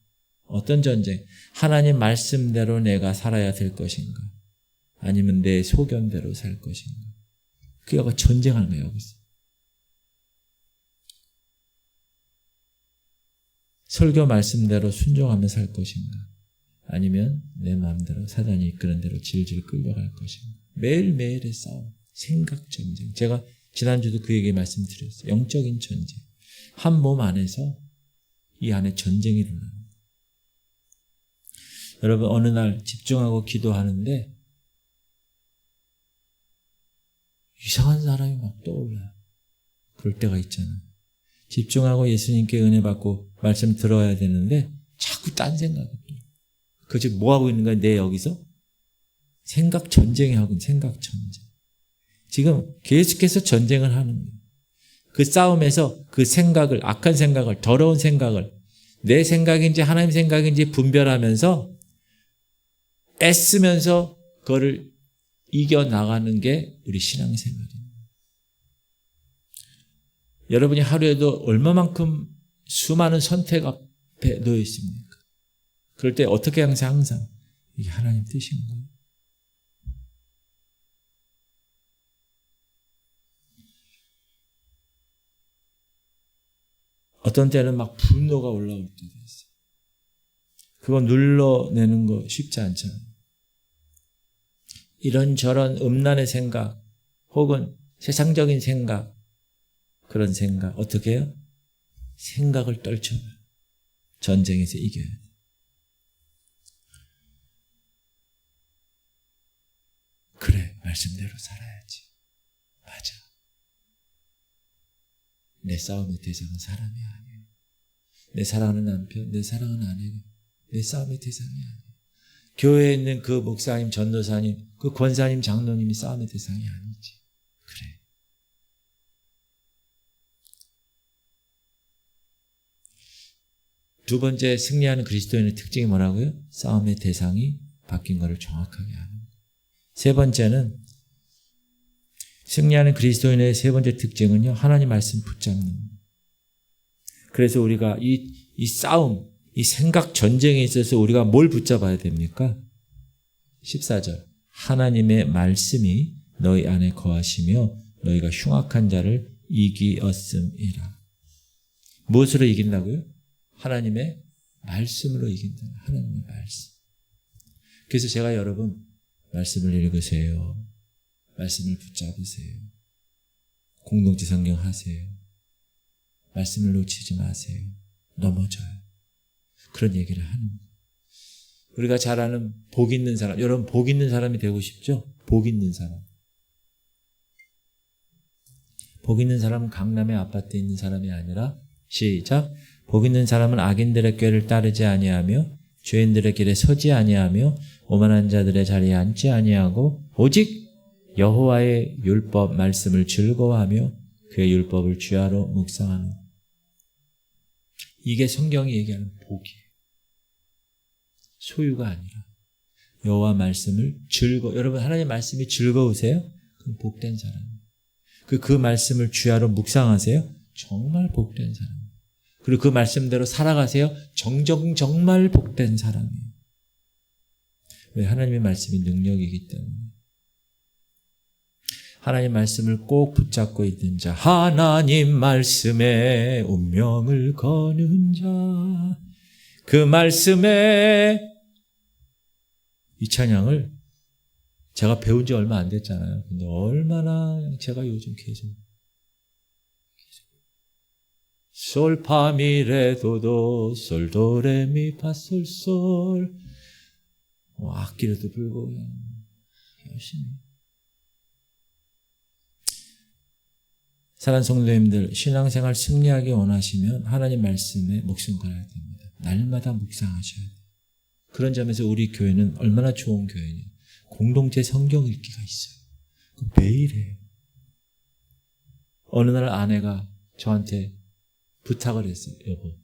어떤 전쟁? 하나님 말씀대로 내가 살아야 될 것인가? 아니면 내 소견대로 살 것인가? 그게 전쟁하는 거예요, 여기서. 설교 말씀대로 순종하며 살 것인가? 아니면 내 마음대로 사단이 이끄는 대로 질질 끌려갈 것인가? 매일매일의 싸움, 생각 전쟁. 제가 지난주도 그 얘기 말씀드렸어요. 영적인 전쟁. 한 몸 안에서 이 안에 전쟁이 일어나는 거예요. 여러분, 어느 날 집중하고 기도하는데 이상한 사람이 막 떠올라요. 그럴 때가 있잖아요. 집중하고 예수님께 은혜 받고 말씀 들어야 되는데 자꾸 딴 생각이 들어요. 그 지금 뭐 하고 있는 거야? 내 여기서? 생각 전쟁이 하고 있는 생각 전쟁. 지금 계속해서 전쟁을 하는 거예요. 그 싸움에서 그 생각을, 악한 생각을, 더러운 생각을 내 생각인지 하나님 생각인지 분별하면서 애쓰면서 그거를 이겨나가는 게 우리 신앙생활입니다. 여러분이 하루에도 얼마만큼 수많은 선택 앞에 놓여 있습니까? 그럴 때 어떻게 항상 이게 하나님 뜻인가요? 어떤 때는 막 분노가 올라올 때도 있어요. 그거 눌러내는 거 쉽지 않잖아요. 이런저런 음란의 생각 혹은 세상적인 생각, 그런 생각 어떻게 해요? 생각을 떨쳐요. 전쟁에서 이겨야 돼요. 그래, 말씀대로 살아야지. 맞아. 내 싸움의 대상은 사람이 아니에요. 내 사랑하는 남편, 내 사랑하는 아내가 내 싸움의 대상이 아니에요. 교회에 있는 그 목사님, 전도사님, 그 권사님, 장로님이 싸움의 대상이 아니지. 그래. 두 번째 승리하는 그리스도인의 특징이 뭐라고요? 싸움의 대상이 바뀐 것을 정확하게 아는 거예요. 세 번째는 승리하는 그리스도인의 세 번째 특징은요, 하나님 말씀 붙잡는 거예요. 그래서 우리가 이 싸움, 이 생각 전쟁에 있어서 우리가 뭘 붙잡아야 됩니까? 14절. 하나님의 말씀이 너희 안에 거하시며 너희가 흉악한 자를 이기었음이라. 무엇으로 이긴다고요? 하나님의 말씀으로 이긴다. 하나님의 말씀. 그래서 제가 여러분 말씀을 읽으세요. 말씀을 붙잡으세요. 공동체 성경 하세요. 말씀을 놓치지 마세요. 넘어져요. 그런 얘기를 하는 거예요. 우리가 잘 아는 복 있는 사람, 여러분 복 있는 사람이 되고 싶죠? 복 있는 사람. 복 있는 사람은 강남의 아파트에 있는 사람이 아니라 시작. 복 있는 사람은 악인들의 꾀를 따르지 아니하며 죄인들의 길에 서지 아니하며 오만한 자들의 자리에 앉지 아니하고 오직 여호와의 율법 말씀을 즐거워하며 그의 율법을 주야로 묵상하는. 이게 성경이 얘기하는 복이에요. 소유가 아니라 여호와 말씀을 여러분 하나님의 말씀이 즐거우세요? 그럼 복된 사람이에요. 그 말씀을 주야로 묵상하세요? 정말 복된 사람이에요. 그리고 그 말씀대로 살아가세요? 정말 복된 사람이에요. 왜? 하나님의 말씀이 능력이기 때문에. 하나님 말씀을 꼭 붙잡고 있는 자, 하나님 말씀에 운명을 거는 자, 그 말씀에, 이 찬양을 제가 배운 지 얼마 안 됐잖아요. 근데 얼마나 제가 요즘 계속 솔파미레도도 솔도레미파솔솔 악기로도 불고 열심히. 사랑하는 성도님들, 신앙생활 승리하기 원하시면 하나님 말씀에 목숨 걸어야 됩니다. 날마다 묵상하셔야 돼요. 그런 점에서 우리 교회는 얼마나 좋은 교회냐. 공동체 성경 읽기가 있어요. 매일 해요. 어느 날 아내가 저한테 부탁을 했어요. 여보,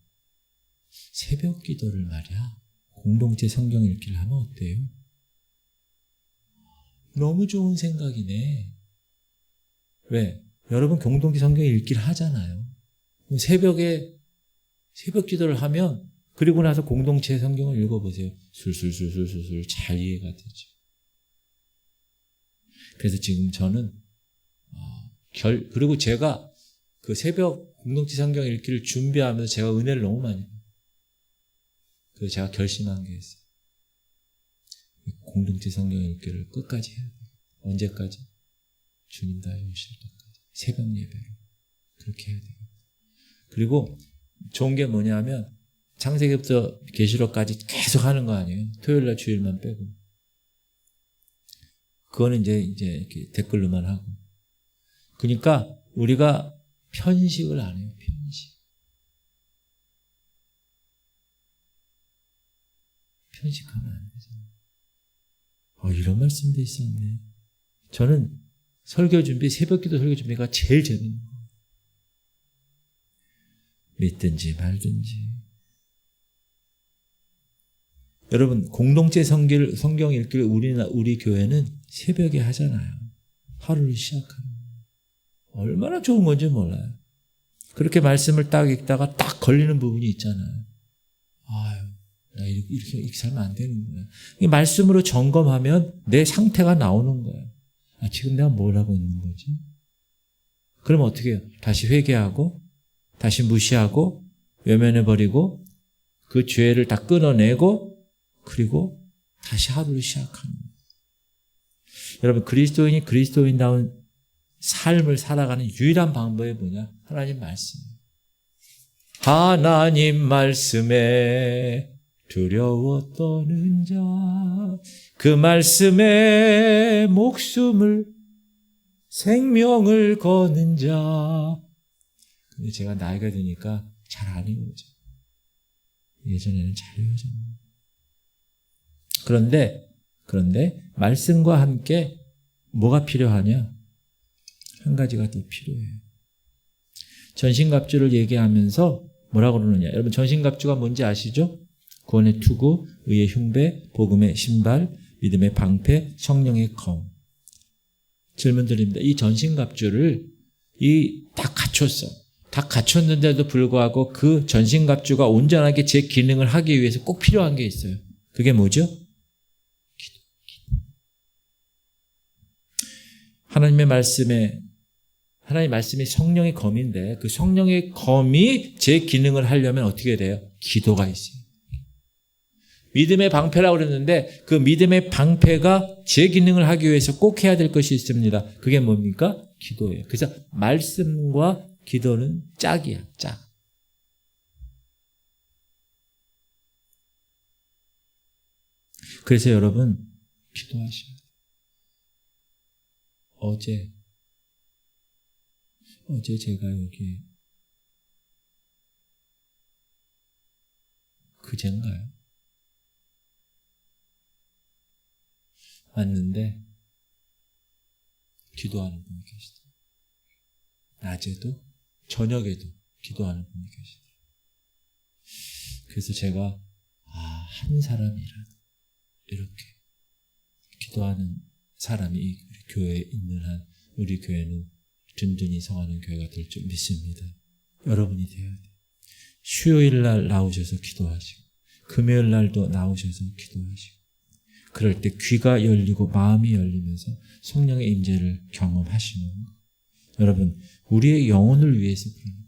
새벽 기도를 말이야 공동체 성경 읽기를 하면 어때요? 너무 좋은 생각이네. 왜? 여러분 공동체 성경 읽기를 하잖아요. 새벽에 새벽 기도를 하면 그리고 나서 공동체 성경을 읽어보세요. 술술술술술 잘 이해가 되죠. 그래서 지금 저는 그리고 제가 그 새벽 공동체 성경 읽기를 준비하면서 제가 은혜를 너무 많이 해요. 그래서 제가 결심한 게 있어요. 공동체 성경 읽기를 끝까지 해야 돼요. 언제까지? 주님 다시 오실 때까지. 새벽 예배로. 그렇게 해야 돼요. 그리고 좋은 게 뭐냐면 창세기부터 계시록까지 계속 하는 거 아니에요. 토요일날 주일만 빼고. 그거는 이제 이렇게 댓글로만 하고. 그러니까 우리가 편식을 안 해요. 편식. 편식하면 안 되잖아요. 이런 말씀도 있었네. 저는 설교 준비, 새벽기도 설교 준비가 제일 재밌는 거예요. 믿든지 말든지. 여러분, 공동체 성경 읽기를 우리 교회는 새벽에 하잖아요. 하루를 시작하는 거예요. 얼마나 좋은 건지 몰라요. 그렇게 말씀을 딱 읽다가 딱 걸리는 부분이 있잖아요. 아유, 나 이렇게 살면 안 되는구나. 이 말씀으로 점검하면 내 상태가 나오는 거예요. 지금 내가 뭘 하고 있는 거지? 그럼 어떻게 해요? 다시 회개하고, 다시 무시하고, 외면해버리고, 그 죄를 다 끊어내고, 그리고 다시 하루를 시작하는 거예요. 여러분, 그리스도인이 그리스도인다운 삶을 살아가는 유일한 방법이 뭐냐? 하나님 말씀이에요. 하나님 말씀에 두려워 떠는 자, 그 말씀에 목숨을, 생명을 거는 자. 근데 제가 나이가 드니까 잘 안 외워져. 예전에는 잘 외워졌는데. 그런데 말씀과 함께 뭐가 필요하냐? 한 가지가 더 필요해요. 전신갑주를 얘기하면서 뭐라고 그러느냐? 여러분, 전신갑주가 뭔지 아시죠? 구원의 투구, 의의 흉배, 복음의 신발, 믿음의 방패, 성령의 검. 질문 드립니다. 이 전신갑주를 다 갖췄어. 다 갖췄는데도 불구하고 그 전신갑주가 온전하게 제 기능을 하기 위해서 꼭 필요한 게 있어요. 그게 뭐죠? 기도. 하나님 말씀이 성령의 검인데 그 성령의 검이 제 기능을 하려면 어떻게 돼요? 기도가 있어요. 믿음의 방패라고 그랬는데 그 믿음의 방패가 제 기능을 하기 위해서 꼭 해야 될 것이 있습니다. 그게 뭡니까? 기도예요. 그래서 말씀과 기도는 짝이야, 짝. 그래서 여러분, 기도하셔야 돼요. 어제 제가 여기 그젠가요? 왔는데 기도하는 분이 계시더라고요. 낮에도 저녁에도 기도하는 분이 계시더라고요. 그래서 제가 한 사람이라 이렇게 기도하는 사람이 우리 교회에 있는 한 우리 교회는 든든히 성하는 교회가 될 줄 믿습니다. 여러분이 되어야 돼요. 수요일 날 나오셔서 기도하시고 금요일 날도 나오셔서 기도하시고 그럴 때 귀가 열리고 마음이 열리면서 성령의 임재를 경험하시는 거. 여러분, 우리의 영혼을 위해서 그런 거예요.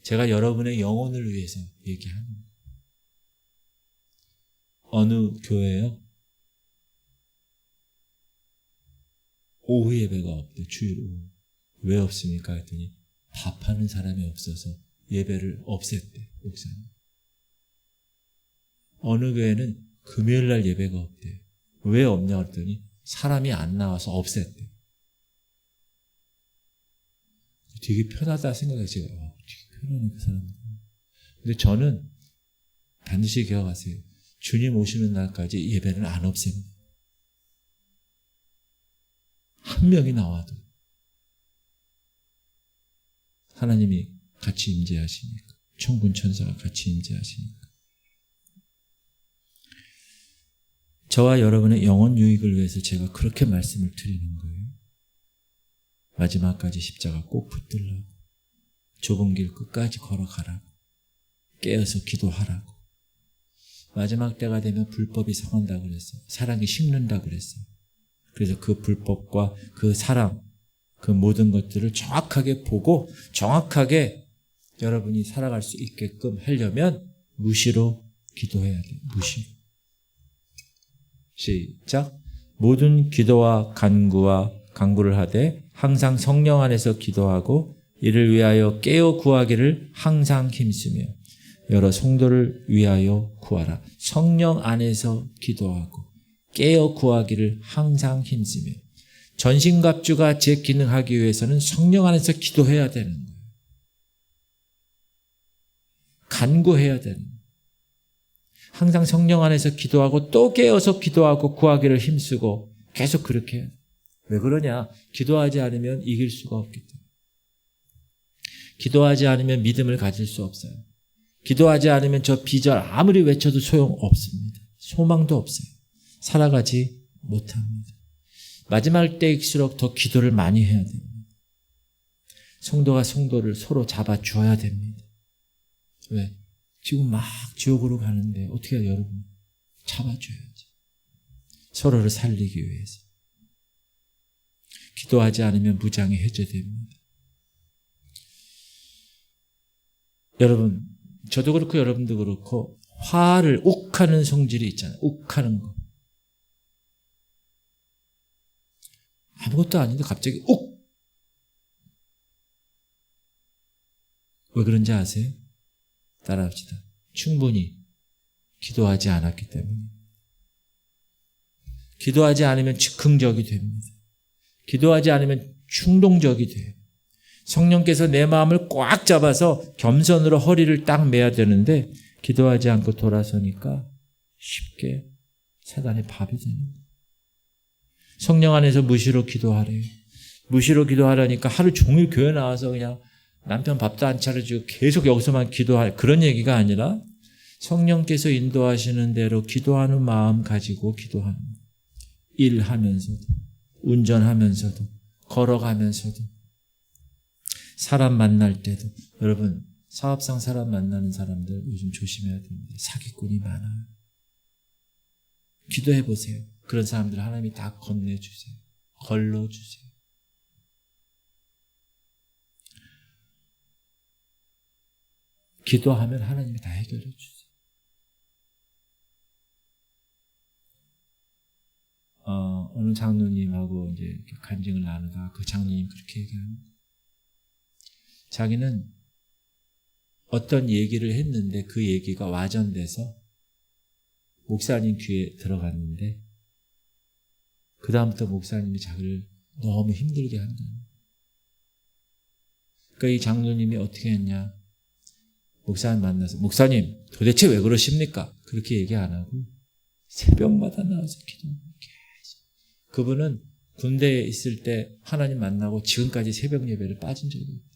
제가 여러분의 영혼을 위해서 얘기하는 거예요. 어느 교회요? 오후 예배가 없대. 주일 오후. 왜 없습니까? 했더니 밥하는 사람이 없어서 예배를 없앴대. 목사님. 어느 교회는 금요일날 예배가 없대. 왜 없냐 했더니 사람이 안 나와서 없앴대. 되게 편하다 생각했어요. 되게 편하네 그 사람들. 근데 저는 반드시 기억하세요. 주님 오시는 날까지 예배는 안 없앱니다. 한 명이 나와도 하나님이 같이 임재하시니까. 천군 천사가 같이 임재하시니까. 저와 여러분의 영혼 유익을 위해서 제가 그렇게 말씀을 드리는 거예요. 마지막까지 십자가 꼭 붙들라고. 좁은 길 끝까지 걸어가라고. 깨어서 기도하라고. 마지막 때가 되면 불법이 상한다고 그랬어요. 사랑이 식는다고 그랬어요. 그래서 그 불법과 그 사랑, 그 모든 것들을 정확하게 보고 정확하게 여러분이 살아갈 수 있게끔 하려면 무시로 기도해야 돼. 무시로. 시작. 모든 기도와 간구를 하되 항상 성령 안에서 기도하고 이를 위하여 깨어 구하기를 항상 힘쓰며 여러 성도를 위하여 구하라. 성령 안에서 기도하고 깨어 구하기를 항상 힘쓰며 전신갑주가 제 기능하기 위해서는 성령 안에서 기도해야 되는 거예요. 간구해야 되는 거예요. 항상 성령 안에서 기도하고 또 깨어서 기도하고 구하기를 힘쓰고 계속 그렇게 해야 돼요. 왜 그러냐? 기도하지 않으면 이길 수가 없기 때문에. 기도하지 않으면 믿음을 가질 수 없어요. 기도하지 않으면 저 비전 아무리 외쳐도 소용없습니다. 소망도 없어요. 살아가지 못합니다. 마지막 때일수록 더 기도를 많이 해야 됩니다. 성도가 성도를 서로 잡아줘야 됩니다. 왜? 지금 막 지옥으로 가는데 어떻게 해요, 여러분? 잡아줘야지. 서로를 살리기 위해서. 기도하지 않으면 무장이 해제됩니다. 여러분, 저도 그렇고 여러분도 그렇고 화를 욱하는 성질이 있잖아요. 욱하는 거. 아무것도 아닌데 갑자기 욱! 왜 그런지 아세요? 따라합시다. 충분히 기도하지 않았기 때문에. 기도하지 않으면 즉흥적이 됩니다. 기도하지 않으면 충동적이 돼요. 성령께서 내 마음을 꽉 잡아서 겸손으로 허리를 딱 매야 되는데 기도하지 않고 돌아서니까 쉽게 사단의 밥이 되는 거예요. 성령 안에서 무시로 기도하래요. 무시로 기도하라니까 하루 종일 교회 나와서 그냥 남편 밥도 안 차려주고 계속 여기서만 기도할 그런 얘기가 아니라 성령께서 인도하시는 대로 기도하는 마음 가지고 기도하는 거예요. 일하면서도 운전하면서도 걸어가면서도 사람 만날 때도. 여러분, 사업상 사람 만나는 사람들 요즘 조심해야 됩니다. 사기꾼이 많아요. 기도해 보세요. 그런 사람들 하나님이 다 건네주세요. 걸러주세요. 기도하면 하나님이 다 해결해 주세요. 어느 장로님하고 이제 간증을 나누다가 그 장로님 그렇게 얘기합니다. 자기는 어떤 얘기를 했는데 그 얘기가 와전돼서 목사님 귀에 들어갔는데 그 다음부터 목사님이 자기를 너무 힘들게 한다는 거예요. 그러니까 이 장로님이 어떻게 했냐? 목사님 만나서 목사님 도대체 왜 그러십니까? 그렇게 얘기 안 하고 새벽마다 나와서 기도합니다. 그분은 군대에 있을 때 하나님 만나고 지금까지 새벽 예배를 빠진 적이 없어요.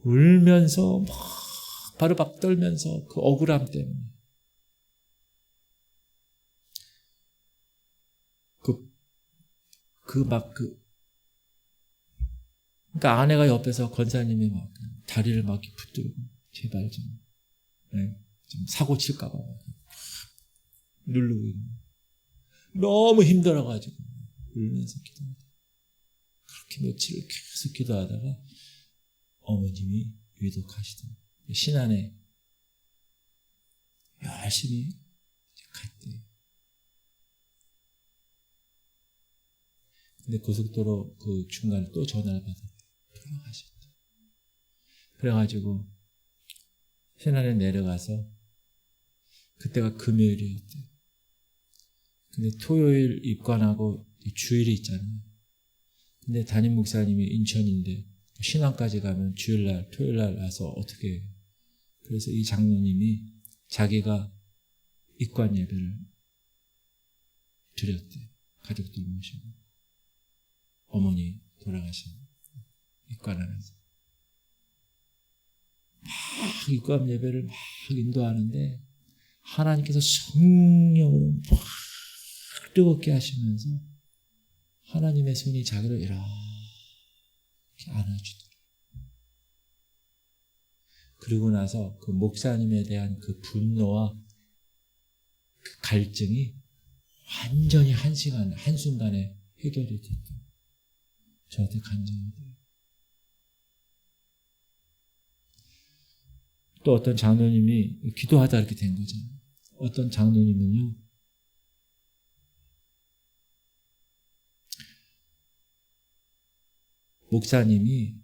울면서 막 바로박 떨면서 그 억울함 때문에 그러니까 아내가 옆에서 권사님이 막 다리를 막 붙들고 제발 좀 사고 칠까봐 누르고 있는 너무 힘들어가지고 울면서 기도하다. 그렇게 며칠을 계속 기도하다가 어머님이 위독하시더라고요. 신안에 열심히 갔대요. 근데 고속도로 그 중간에 또 전화를 받아요. 돌아가셨다. 그래가지고 신안에 내려가서 그때가 금요일이었대요. 근데 토요일 입관하고 주일이 있잖아요. 근데 담임 목사님이 인천인데 신안까지 가면 주일날, 토요일날 와서 어떻게 해요? 그래서 이 장로님이 자기가 입관 예배를 드렸대요. 가족들 모시고. 어머니 돌아가신 입관하면서. 막 입관 예배를 막 인도하는데 하나님께서 성령으로 막 뜨겁게 하시면서 하나님의 손이 자기를 이렇게 안아주더라. 그리고 나서 그 목사님에 대한 그 분노와 그 갈증이 완전히 한순간에 해결이 됐다. 저한테 간증이 돼요. 또 어떤 장로님이 기도하다 이렇게 된 거잖아요. 어떤 장로님은요, 목사님이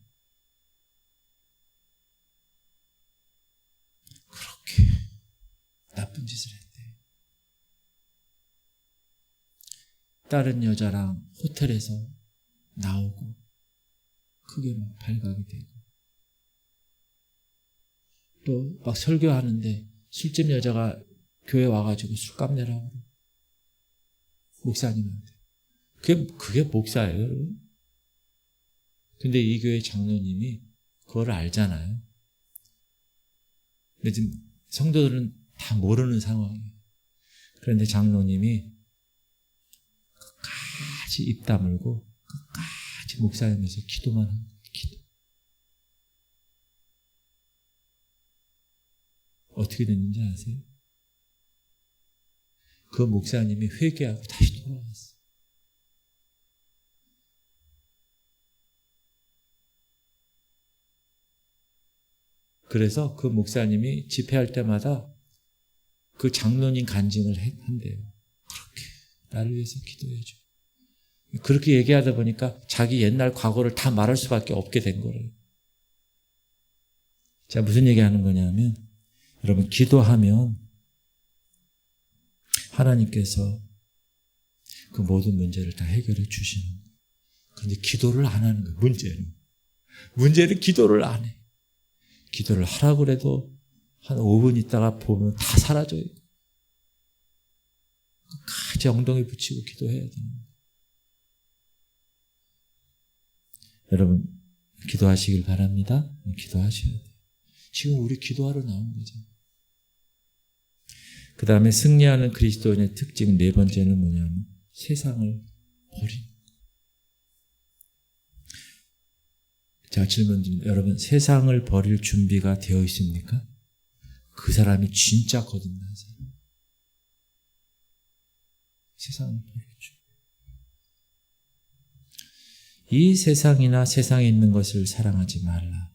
그렇게 나쁜 짓을 했대. 다른 여자랑 호텔에서 나오고 크게 막 발각이 되고 또 막 설교하는데 술집 여자가 교회 와가지고 술값 내라고 목사님한테. 그게 목사예요, 여러분? 근데 이 교회 장로님이 그걸 알잖아요. 근데 지금 성도들은 다 모르는 상황이에요. 그런데 장로님이 끝까지 입 다물고 끝까지 목사님에서 기도만 하는 거예요. 기도. 어떻게 됐는지 아세요? 그 목사님이 회개하고 다시 돌아왔어요. 그래서 그 목사님이 집회할 때마다 그 장로님 간증을 한대요. 그렇게 나를 위해서 기도해줘. 그렇게 얘기하다 보니까 자기 옛날 과거를 다 말할 수밖에 없게 된 거예요. 자, 무슨 얘기하는 거냐면, 여러분, 기도하면 하나님께서 그 모든 문제를 다 해결해 주시는 거예요. 그런데 기도를 안 하는 거예요. 문제는 기도를 안 해. 기도를 하라고 그래도 한 5분 있다가 보면 다 사라져요. 끝까지 엉덩이 붙이고 기도해야 되는 거예요. 여러분, 기도하시길 바랍니다. 기도하셔야 돼요. 지금 우리 기도하러 나온 거죠. 그 다음에 승리하는 그리스도인의 특징 네 번째는 뭐냐면 세상을 버리는 거예요. 자, 질문 드립니다. 여러분, 세상을 버릴 준비가 되어 있습니까? 그 사람이 진짜 거듭난 사람. 세상을 버릴 준비. 이 세상이나 세상에 있는 것을 사랑하지 말라.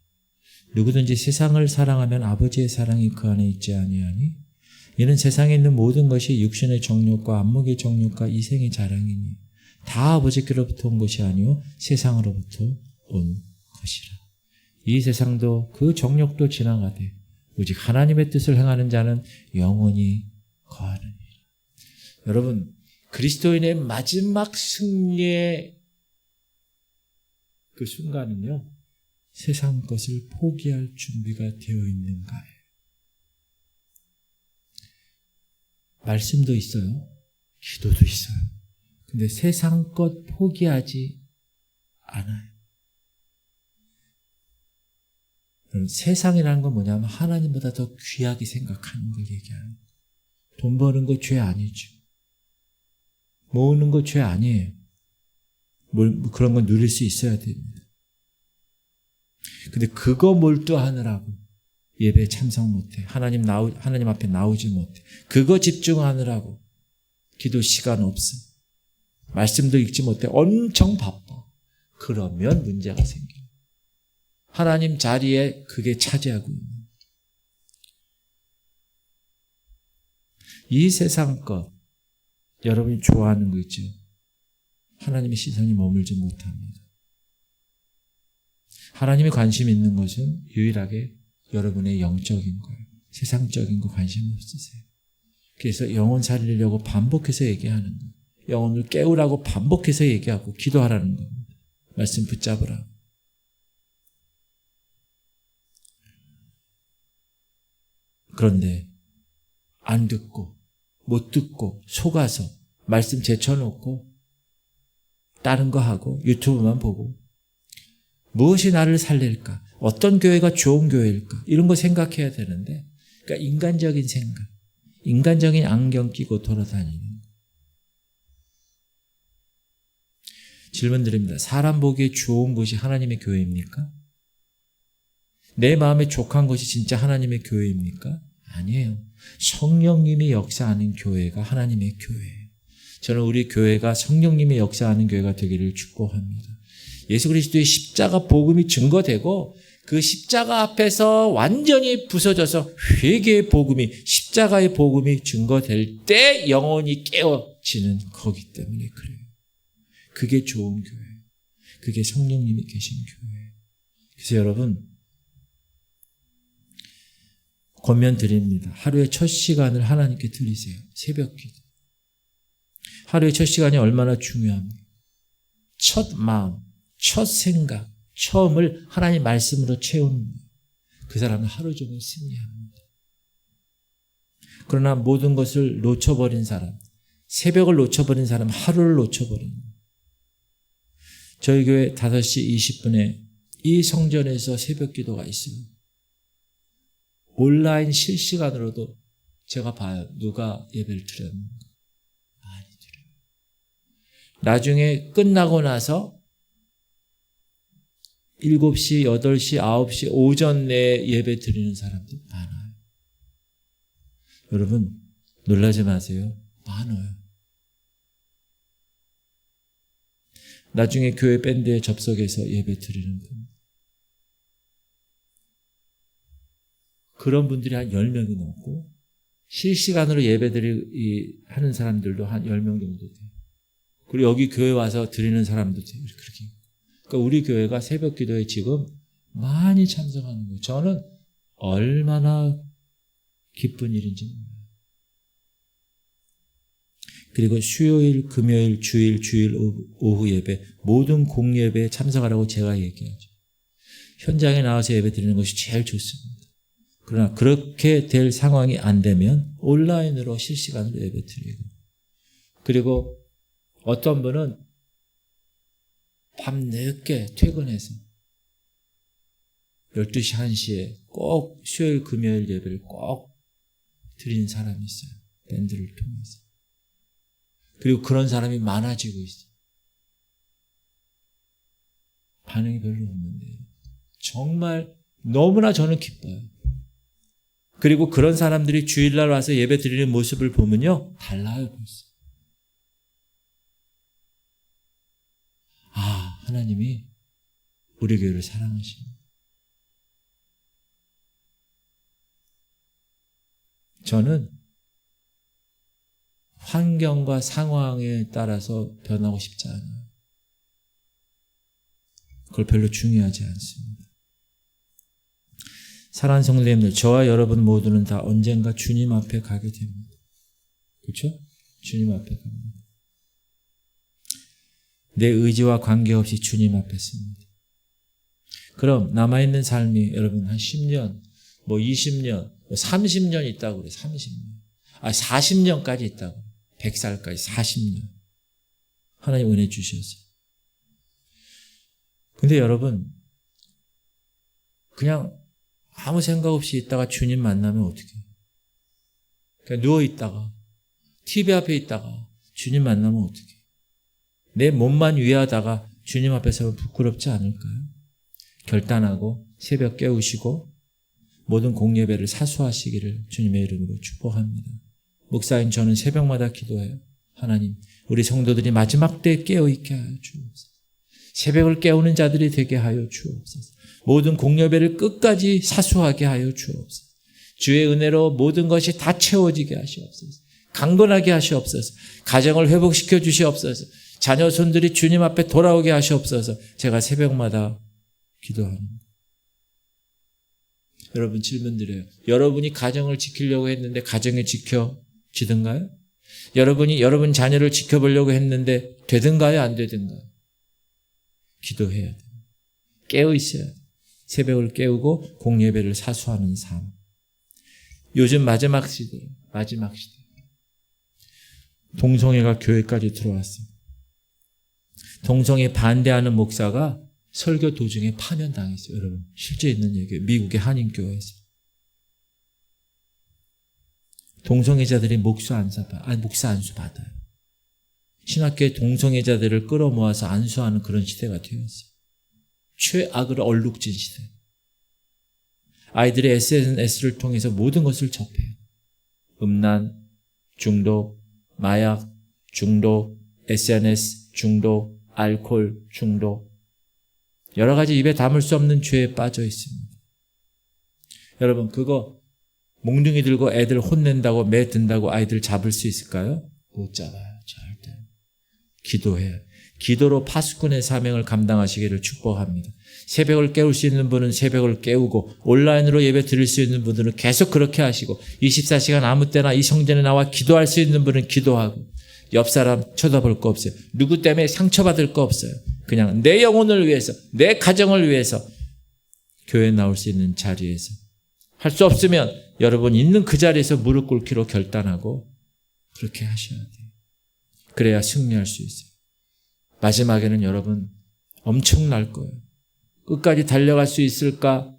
누구든지 세상을 사랑하면 아버지의 사랑이 그 안에 있지 아니하니 이는 세상에 있는 모든 것이 육신의 정욕과 안목의 정욕과 이생의 자랑이니 다 아버지께로부터 온 것이 아니오 세상으로부터 온 것이라. 이 세상도 그 정욕도 지나가되 오직 하나님의 뜻을 행하는 자는 영원히 거하느니라. 여러분, 그리스도인의 마지막 승리의 그 순간은요, 세상 것을 포기할 준비가 되어 있는가예요. 말씀도 있어요. 기도도 있어요. 근데 세상 것 포기하지 않아요. 세상이라는 건 뭐냐면 하나님보다 더 귀하게 생각하는 걸 얘기하는 거예요. 돈 버는 거 죄 아니죠. 모으는 거 죄 아니에요. 그런 건 누릴 수 있어야 됩니다. 근데 그거 몰두하느라고 예배에 참석 못해. 하나님 앞에 나오지 못해. 그거 집중하느라고 기도 시간 없어. 말씀도 읽지 못해. 엄청 바빠. 그러면 문제가 생겨요. 하나님 자리에 그게 차지하고 있는. 이 세상 것, 여러분이 좋아하는 거 있죠? 하나님의 시선이 머물지 못합니다. 하나님이 관심 있는 것은 유일하게 여러분의 영적인 거예요. 세상적인 거 관심 없으세요. 그래서 영혼 살리려고 반복해서 얘기하는 거예요. 영혼을 깨우라고 반복해서 얘기하고 기도하라는 겁니다. 말씀 붙잡으라고. 그런데 안 듣고 못 듣고 속아서 말씀 제쳐놓고 다른 거 하고 유튜브만 보고 무엇이 나를 살릴까? 어떤 교회가 좋은 교회일까? 이런 거 생각해야 되는데, 그러니까 인간적인 생각, 인간적인 안경 끼고 돌아다니는. 질문 드립니다. 사람 보기에 좋은 곳이 하나님의 교회입니까? 내 마음에 족한 것이 진짜 하나님의 교회입니까? 아니에요. 성령님이 역사하는 교회가 하나님의 교회예요. 저는 우리 교회가 성령님이 역사하는 교회가 되기를 축복합니다. 예수 그리스도의 십자가 복음이 증거되고 그 십자가 앞에서 완전히 부서져서 회개의 복음이, 십자가의 복음이 증거될 때 영혼이 깨어지는 거기 때문에 그래요. 그게 좋은 교회. 그게 성령님이 계신 교회. 그래서 여러분, 권면 드립니다. 하루의 첫 시간을 하나님께 드리세요. 새벽 기도. 하루의 첫 시간이 얼마나 중요합니까? 첫 마음, 첫 생각, 처음을 하나님 말씀으로 채우는 거예요. 그 사람은 하루 종일 승리합니다. 그러나 모든 것을 놓쳐버린 사람, 새벽을 놓쳐버린 사람, 하루를 놓쳐버린 거예요. 저희 교회 5시 20분에 이 성전에서 새벽 기도가 있어요. 온라인 실시간으로도 제가 봐요. 누가 예배를 드렸는가. 많이 드려요. 나중에 끝나고 나서 7시, 8시, 9시 오전 내에 예배 드리는 사람들 많아요. 여러분 놀라지 마세요. 많아요. 나중에 교회 밴드에 접속해서 예배 드리는 분. 그런 분들이 한 10명이 넘고 실시간으로 예배드리 하는 사람들도 한 10명 정도 돼요. 그리고 여기 교회 와서 드리는 사람도 돼요. 그렇게. 그러니까 우리 교회가 새벽 기도에 지금 많이 참석하는 거예요. 저는 얼마나 기쁜 일인지 몰라요. 그리고 수요일, 금요일, 주일 오후 예배, 모든 공예배에 참석하라고 제가 얘기하죠. 현장에 나와서 예배 드리는 것이 제일 좋습니다. 그러나 그렇게 될 상황이 안 되면 온라인으로 실시간으로 예배 드리고, 그리고 어떤 분은 밤 늦게 퇴근해서 12시, 1시에 꼭 수요일, 금요일 예배를 꼭 드리는 사람이 있어요. 밴드를 통해서. 그리고 그런 사람이 많아지고 있어요. 반응이 별로 없는데 정말 너무나 저는 기뻐요. 그리고 그런 사람들이 주일날 와서 예배 드리는 모습을 보면요, 달라요 벌써. 아, 하나님이 우리 교회를 사랑하십니다. 저는 환경과 상황에 따라서 변하고 싶지 않아요. 그걸 별로 중요하지 않습니다. 사랑하는 성도님들, 저와 여러분 모두는 다 언젠가 주님 앞에 가게 됩니다. 그렇죠? 주님 앞에 갑니다. 내 의지와 관계없이 주님 앞에 섭니다. 그럼 남아있는 삶이 여러분 한 10년, 20년, 30년 있다고 그래요. 30년. 40년까지 있다고. 100살까지 40년. 하나님 은혜 주셔서. 근데 여러분, 그냥 아무 생각 없이 있다가 주님 만나면 어떻게 해요? 그냥 누워있다가, TV 앞에 있다가 주님 만나면 어떻게 해요? 내 몸만 위하다가 주님 앞에서 부끄럽지 않을까요? 결단하고 새벽 깨우시고 모든 공예배를 사수하시기를 주님의 이름으로 축복합니다. 목사인 저는 새벽마다 기도해요. 하나님, 우리 성도들이 마지막 때에 깨어있게 하여 주옵소서. 새벽을 깨우는 자들이 되게 하여 주옵소서. 모든 공예배를 끝까지 사수하게 하여 주옵소서. 주의 은혜로 모든 것이 다 채워지게 하시옵소서. 강건하게 하시옵소서. 가정을 회복시켜 주시옵소서. 자녀 손들이 주님 앞에 돌아오게 하시옵소서. 제가 새벽마다 기도합니다. 여러분 질문 드려요. 여러분이 가정을 지키려고 했는데 가정이 지켜지든가요? 여러분이 여러분 자녀를 지켜보려고 했는데 되든가요? 안 되든가요? 기도해야 돼요. 깨어 있어야 돼요. 새벽을 깨우고 공예배를 사수하는 삶. 요즘 마지막 시대. 동성애가 교회까지 들어왔어요. 동성애 반대하는 목사가 설교 도중에 파면당했어요. 여러분 실제 있는 얘기예요. 미국의 한인교회에서. 동성애자들이 목사 안수 받아요. 신학교에 동성애자들을 끌어모아서 안수하는 그런 시대가 되었어요. 최악을 얼룩진 시대. 아이들이 SNS를 통해서 모든 것을 접해요. 음란, 중독, 마약, 중독, SNS, 중독, 알코올, 중독. 여러 가지 입에 담을 수 없는 죄에 빠져 있습니다. 여러분, 그거 몽둥이 들고 애들 혼낸다고 매 든다고 아이들 잡을 수 있을까요? 못 잡아요. 절대. 기도해요. 기도로 파수꾼의 사명을 감당하시기를 축복합니다. 새벽을 깨울 수 있는 분은 새벽을 깨우고 온라인으로 예배 드릴 수 있는 분들은 계속 그렇게 하시고 24시간 아무 때나 이 성전에 나와 기도할 수 있는 분은 기도하고 옆 사람 쳐다볼 거 없어요. 누구 때문에 상처받을 거 없어요. 그냥 내 영혼을 위해서, 내 가정을 위해서 교회에 나올 수 있는 자리에서 할 수 없으면 여러분 있는 그 자리에서 무릎 꿇기로 결단하고 그렇게 하셔야 돼요. 그래야 승리할 수 있어요. 마지막에는 여러분 엄청날 거예요. 끝까지 달려갈 수 있을까?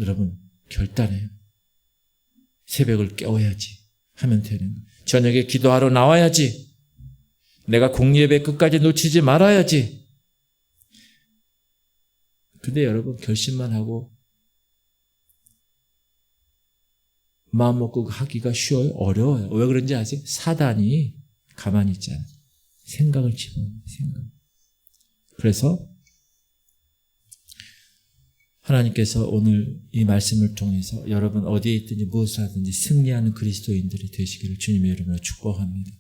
여러분 결단해요. 새벽을 깨워야지 하면 되는 거예요. 저녁에 기도하러 나와야지. 내가 공예배 끝까지 놓치지 말아야지. 근데 여러분 결심만 하고 마음 먹고 하기가 쉬워요? 어려워요. 왜 그런지 아세요? 사단이 가만히 있지 않아요. 생각을 집어넣어요. 생각. 그래서 하나님께서 오늘 이 말씀을 통해서 여러분 어디에 있든지 무엇을 하든지 승리하는 그리스도인들이 되시기를 주님의 이름으로 축복합니다.